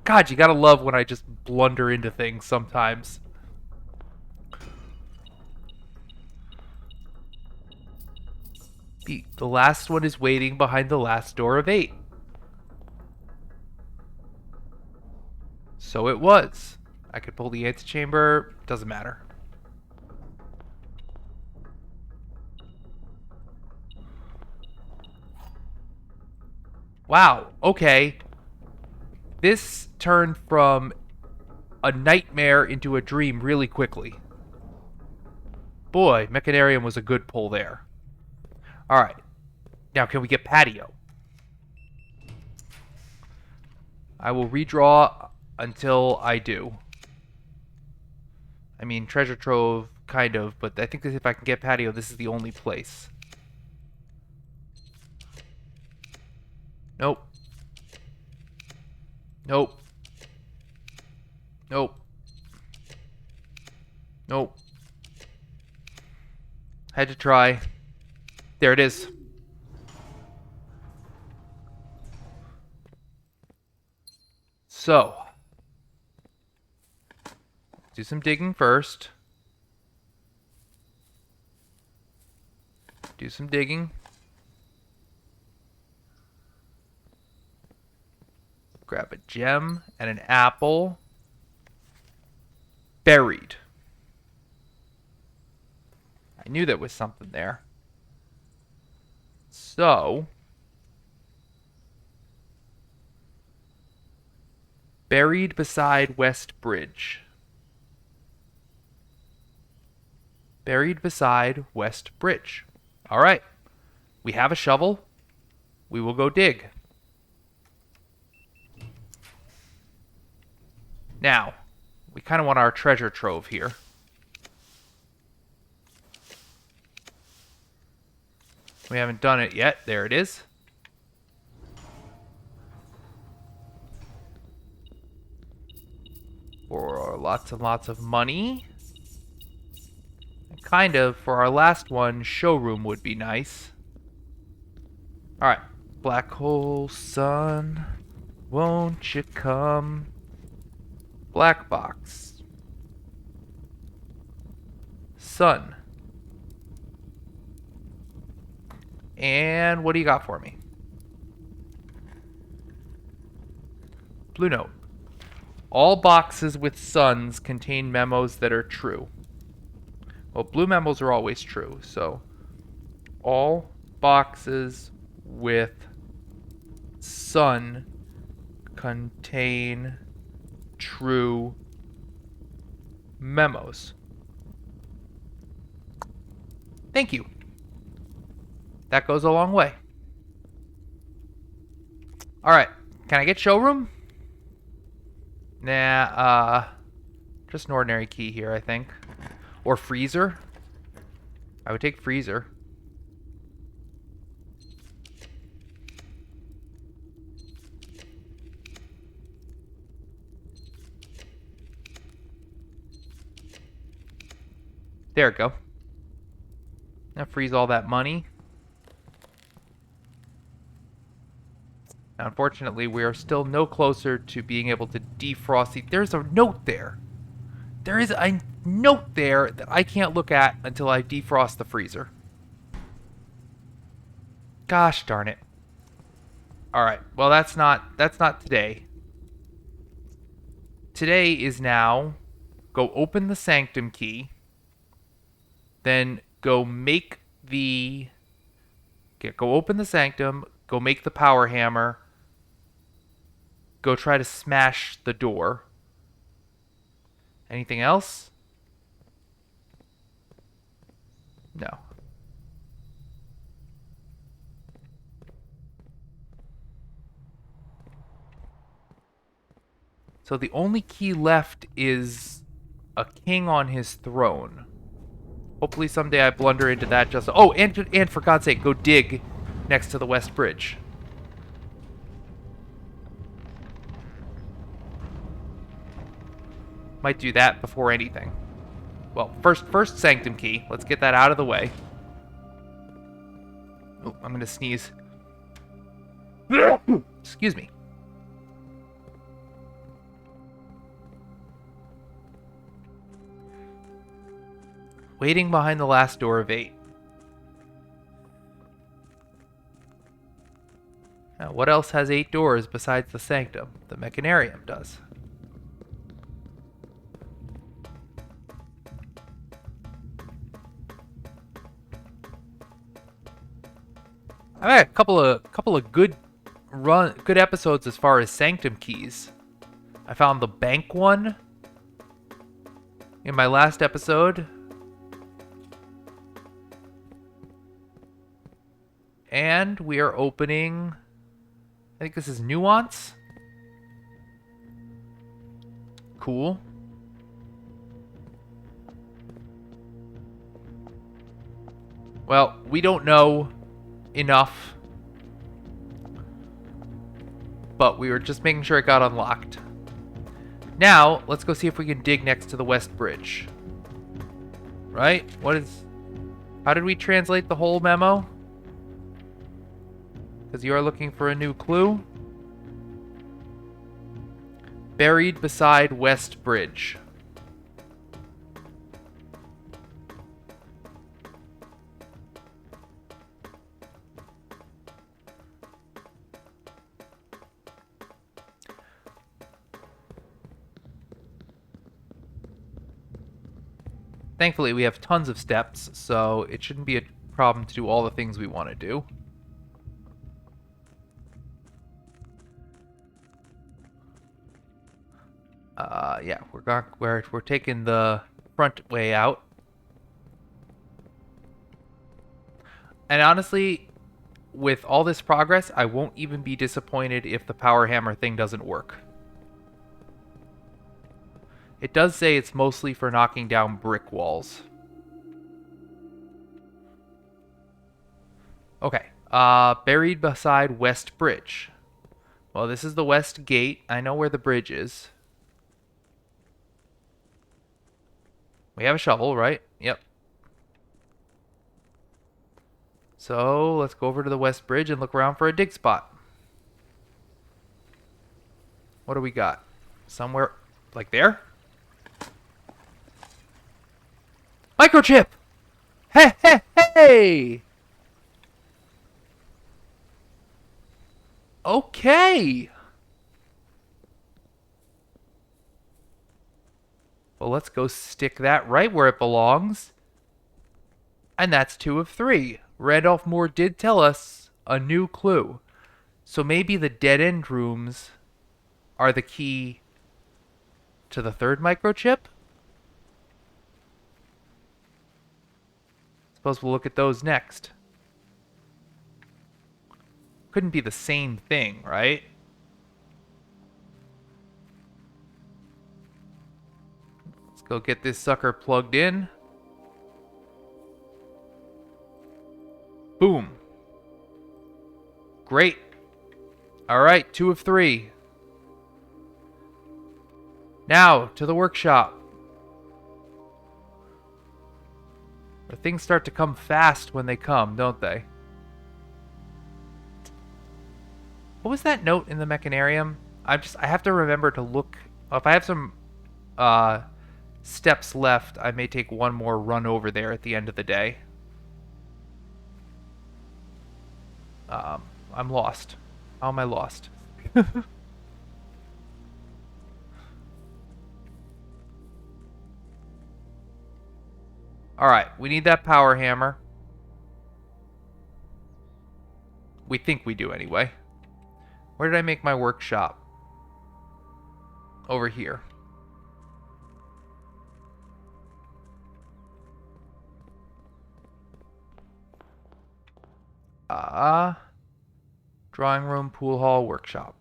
God, you gotta love when I just blunder into things sometimes. The last one is waiting behind the last door of 8. So it was. I could pull the antechamber. Doesn't matter. Wow. Okay. This turned from a nightmare into a dream really quickly. Boy, Mechanarium was a good pull there. Alright. Now, can we get patio? I will redraw until I do. I mean, treasure trove, kind of, but I think that if I can get patio, this is the only place. Nope. Nope. Nope. Nope. Had to try. There it is. So, do some digging first. Do some digging. Grab a gem and an apple. Buried. I knew there was something there. So, buried beside West Bridge. Buried beside West Bridge. All right. We have a shovel. We will go dig. Now, we kind of want our treasure trove here. We haven't done it yet. There it is. For lots and lots of money. And kind of, for our last one, showroom would be nice. Alright. Black hole sun, won't you come? Black box. Sun. And what do you got for me? Blue note. All boxes with suns contain memos that are true. Well, blue memos are always true, so all boxes with sun contain true memos. Thank you. That goes a long way. Alright, can I get showroom? Nah, just an ordinary key here, I think. Or freezer. I would take freezer. There we go. Now freeze all that money. Now, unfortunately, we are still no closer to being able to defrost the... There's a note there. There is a note there that I can't look at until I defrost the freezer. Gosh darn it. Alright, well that's not today. Today is now go open the sanctum key, then go make the... go open the sanctum, go make the power hammer, go try to smash the door. Anything else? No. So the only key left is a king on his throne. Hopefully someday I blunder into that just... Oh, and for God's sake, go dig next to the West Bridge. Might do that before anything. Well, first sanctum key. Let's get that out of the way. Oh, I'm gonna sneeze. Excuse me. Waiting behind the last door of 8. Now, what else has 8 doors besides the sanctum? The Mechanarium does. I've had a couple of good episodes as far as sanctum keys. I found the bank one in my last episode. And we are opening, I think this is Nuance. Cool. Well, we don't know enough, but we were just making sure it got unlocked. Now, let's go see if we can dig next to the West Bridge. Right? How did we translate the whole memo? Because you are looking for a new clue. Buried beside West Bridge. Thankfully, we have tons of steps, so it shouldn't be a problem to do all the things we want to do. Yeah, we're taking the front way out. And honestly, with all this progress, I won't even be disappointed if the power hammer thing doesn't work. It does say it's mostly for knocking down brick walls. Okay, buried beside West Bridge. Well, this is the West Gate. I know where the bridge is. We have a shovel, right? Yep. So, let's go over to the West Bridge and look around for a dig spot. What do we got? Somewhere, like there? Microchip! Hey, hey, hey! Okay! Well, let's go stick that right where it belongs. And that's 2 of 3. Randolph Moore did tell us a new clue. So maybe the dead-end rooms are the key to the 3rd microchip? Suppose we'll look at those next. Couldn't be the same thing, right? Let's go get this sucker plugged in. Boom. Great. Alright, 2 of 3. Now, to the workshop. things start to come fast when they come, don't they? What was that note in the Mechanarium? I have to remember to look. If I have some steps left, I may take one more run over there at the end of the day. I'm lost. How am I lost? Alright, we need that power hammer. We think we do anyway. Where did I make my workshop? Over here. Drawing room, pool hall, workshop.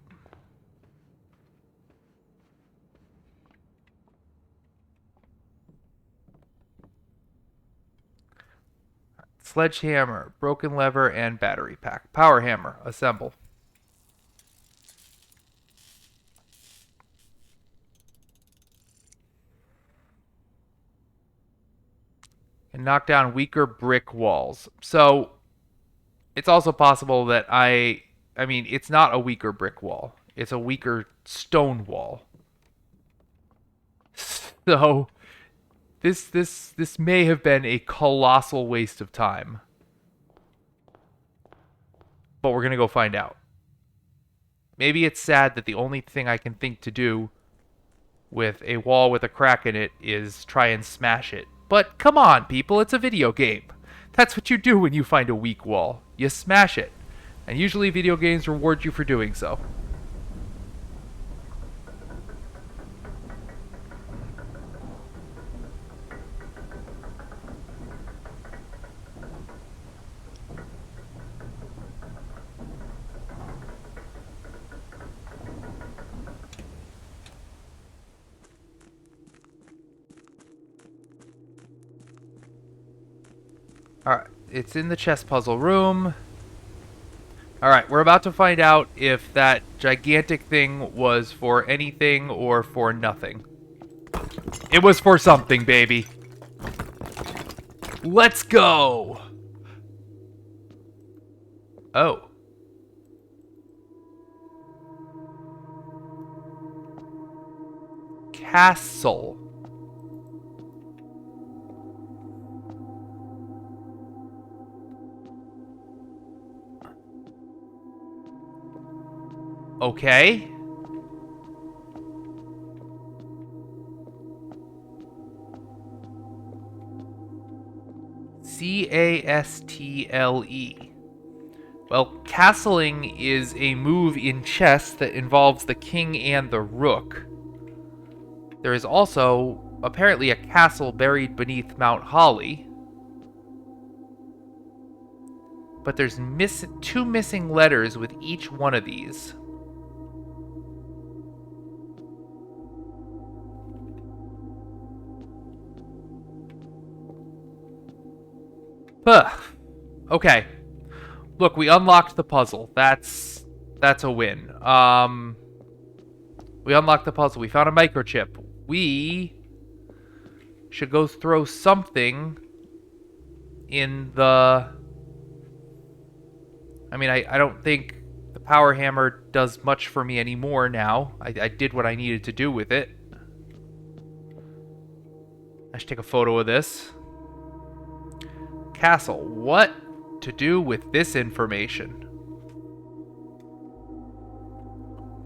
Sledgehammer, broken lever, and battery pack. Power hammer, assemble. And knock down weaker brick walls. So, it's also possible that I mean, it's not a weaker brick wall. It's a weaker stone wall. So, this may have been a colossal waste of time. But we're going to go find out. Maybe it's sad that the only thing I can think to do with a wall with a crack in it is try and smash it. But come on, people, it's a video game. That's what you do when you find a weak wall. You smash it. And usually video games reward you for doing so. Alright, it's in the chess puzzle room. Alright, we're about to find out if that gigantic thing was for anything or for nothing. It was for something, baby. Let's go! Oh. Castle. Okay. C-A-S-T-L-E. Well, castling is a move in chess that involves the king and the rook. There is also apparently a castle buried beneath Mount Holly. But there's two missing letters with each one of these. Huh. Okay. Look, we unlocked the puzzle. That's a win. We unlocked the puzzle. We found a microchip. We should go throw something in the... I mean, I don't think the power hammer does much for me anymore now. I did what I needed to do with it. I should take a photo of this. Castle. What to do with this information?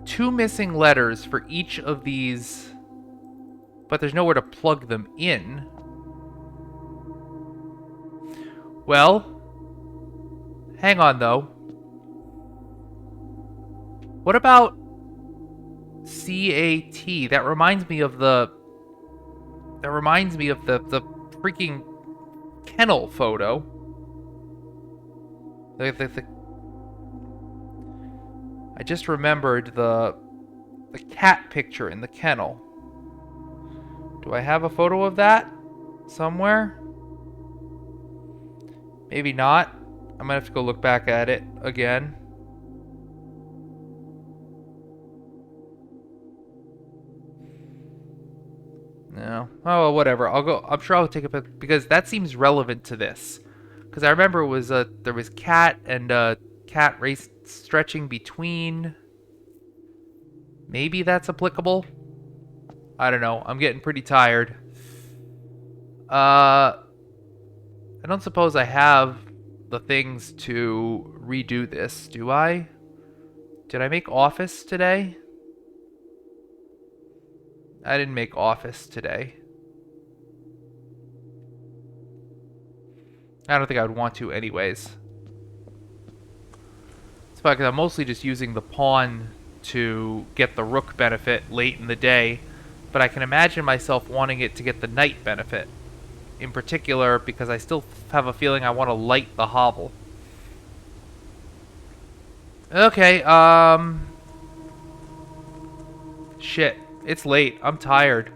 Two missing letters for each of these, but there's nowhere to plug them in. Well, hang on though. What about CAT? That reminds me of the freaking kennel photo. I just remembered the cat picture in the kennel. Do I have a photo of that somewhere? Maybe not. I'm gonna have to go look back at it again. No. Oh, well, whatever. I'll go. I'm sure I'll take a pic because that seems relevant to this. Because I remember it was there was cat and cat race stretching between. Maybe that's applicable. I don't know. I'm getting pretty tired. I don't suppose I have the things to redo this, do I? Did I make Office today? I didn't make Office today. I don't think I would want to anyways. It's fine because I'm mostly just using the pawn to get the rook benefit late in the day, but I can imagine myself wanting it to get the knight benefit. In particular, because I still have a feeling I want to light the hovel. Okay, shit. It's late. I'm tired.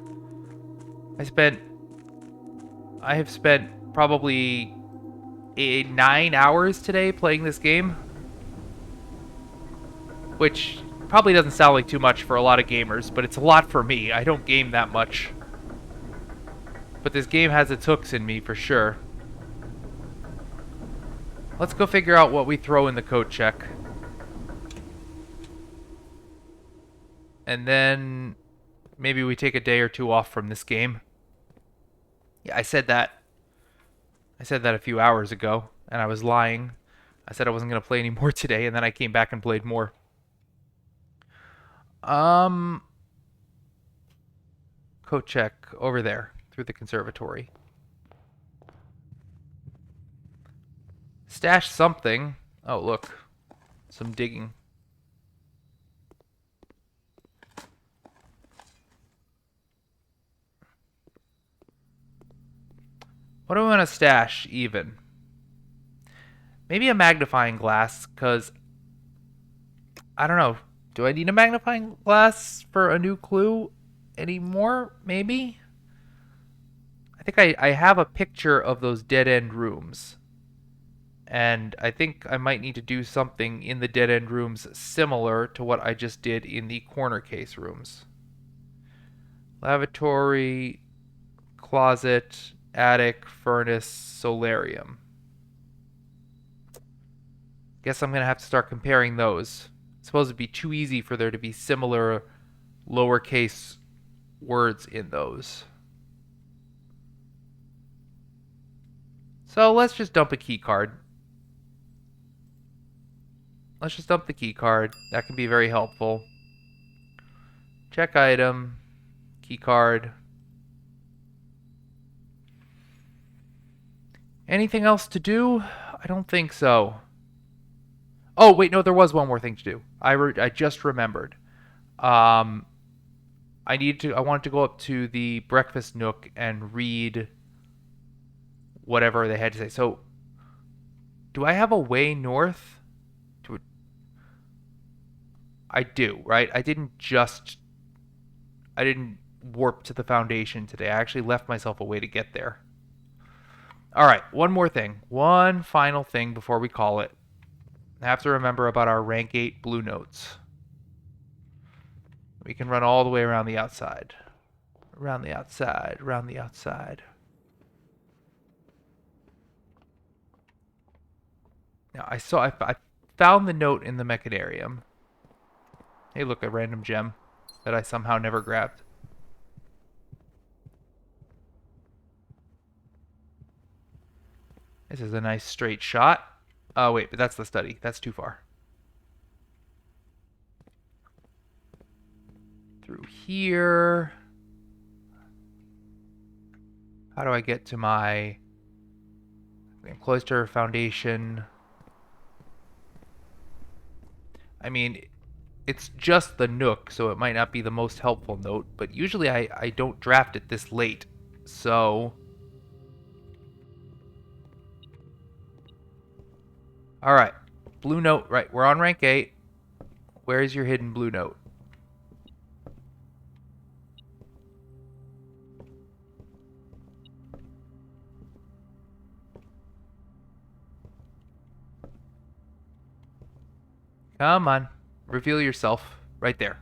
I have spent probably 9 hours today playing this game. Which probably doesn't sound like too much for a lot of gamers, but it's a lot for me. I don't game that much. But this game has its hooks in me for sure. Let's go figure out what we throw in the code check. And then maybe we take a day or two off from this game. Yeah, I said that. I said that a few hours ago, and I was lying. I said I wasn't going to play any more today, and then I came back and played more. Code check over there through the conservatory. Stash something. Oh, look. Some digging. What do we want to stash, even? Maybe a magnifying glass, because... I don't know. Do I need a magnifying glass for a new clue anymore? Maybe? I think I have a picture of those dead-end rooms. And I think I might need to do something in the dead-end rooms similar to what I just did in the corner case rooms. Lavatory, closet, attic, furnace, solarium. Guess I'm going to have to start comparing those. It's supposed to be too easy for there to be similar lowercase words in those. So let's just dump a key card. Let's just dump the key card. That can be very helpful. Check item. Key card. Anything else to do? I don't think so. Oh, wait, no, there was one more thing to do. I just remembered. I wanted to go up to the breakfast nook and read whatever they had to say. So, do I have a way north? I do, right? I didn't warp to the foundation today. I actually left myself a way to get there. All right, one more thing. One final thing before we call it. I have to remember about our rank 8 blue notes. We can run all the way around the outside. Around the outside, around the outside. Now, I found the note in the Mechanarium. Hey, look, a random gem that I somehow never grabbed. This is a nice straight shot. Oh, wait, but that's the study. That's too far. Through here. How do I get to my cloister foundation? I mean, it's just the nook, so it might not be the most helpful note, but usually I don't draft it this late, so... Alright, blue note, right, we're on rank 8. Where is your hidden blue note? Come on, reveal yourself, right there.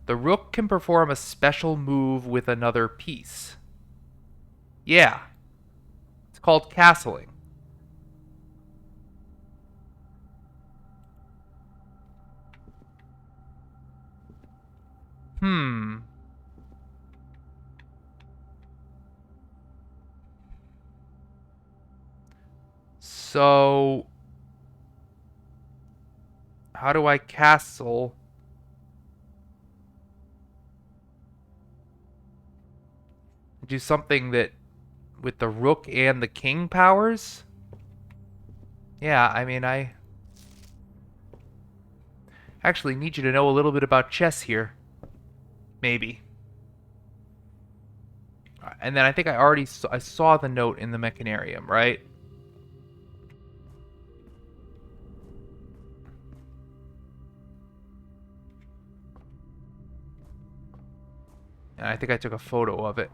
The rook can perform a special move with another piece. Yeah, it's called castling. Hmm. So, how do I castle? Do something that with the rook and the king powers? Yeah, I mean, I actually need you to know a little bit about chess here. Maybe. And then I think I saw the note in the Mechanarium, right? And I think I took a photo of it.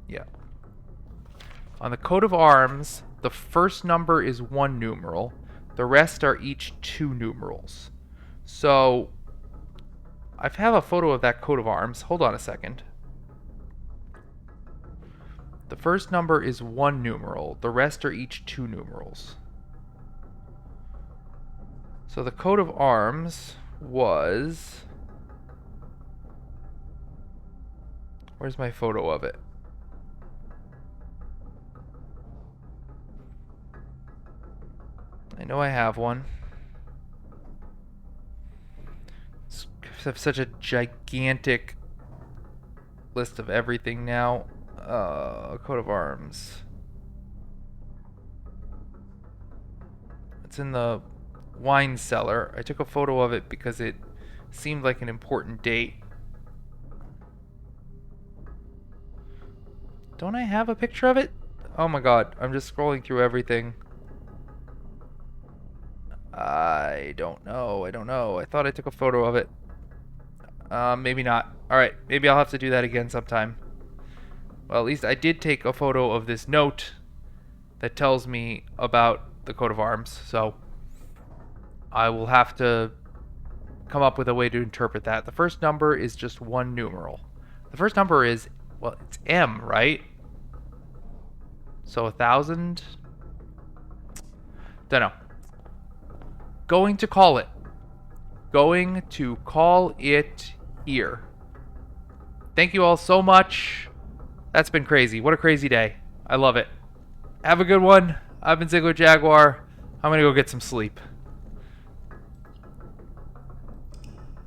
Yeah. On the coat of arms, the first number is 1 numeral. The rest are each 2 numerals. So, I have a photo of that coat of arms. Hold on a second. The first number is 1 numeral. The rest are each 2 numerals. So the coat of arms was... Where's my photo of it? I know I have one. I have such a gigantic list of everything now. Coat of arms. It's in the wine cellar. I took a photo of it because it seemed like an important date. Don't I have a picture of it? Oh my god, I'm just scrolling through everything. I don't know. I thought I took a photo of it. Maybe not. Alright, maybe I'll have to do that again sometime. Well, at least I did take a photo of this note that tells me about the coat of arms, so I will have to come up with a way to interpret that. The first number is just 1 numeral. The first number is, well, it's M, right? So 1,000? Don't know. Going to call it. Going to call it here. Thank you all so much. That's been crazy. What a crazy day. I love it. Have a good one. I've been Zeigler Jaguar. I'm going to go get some sleep.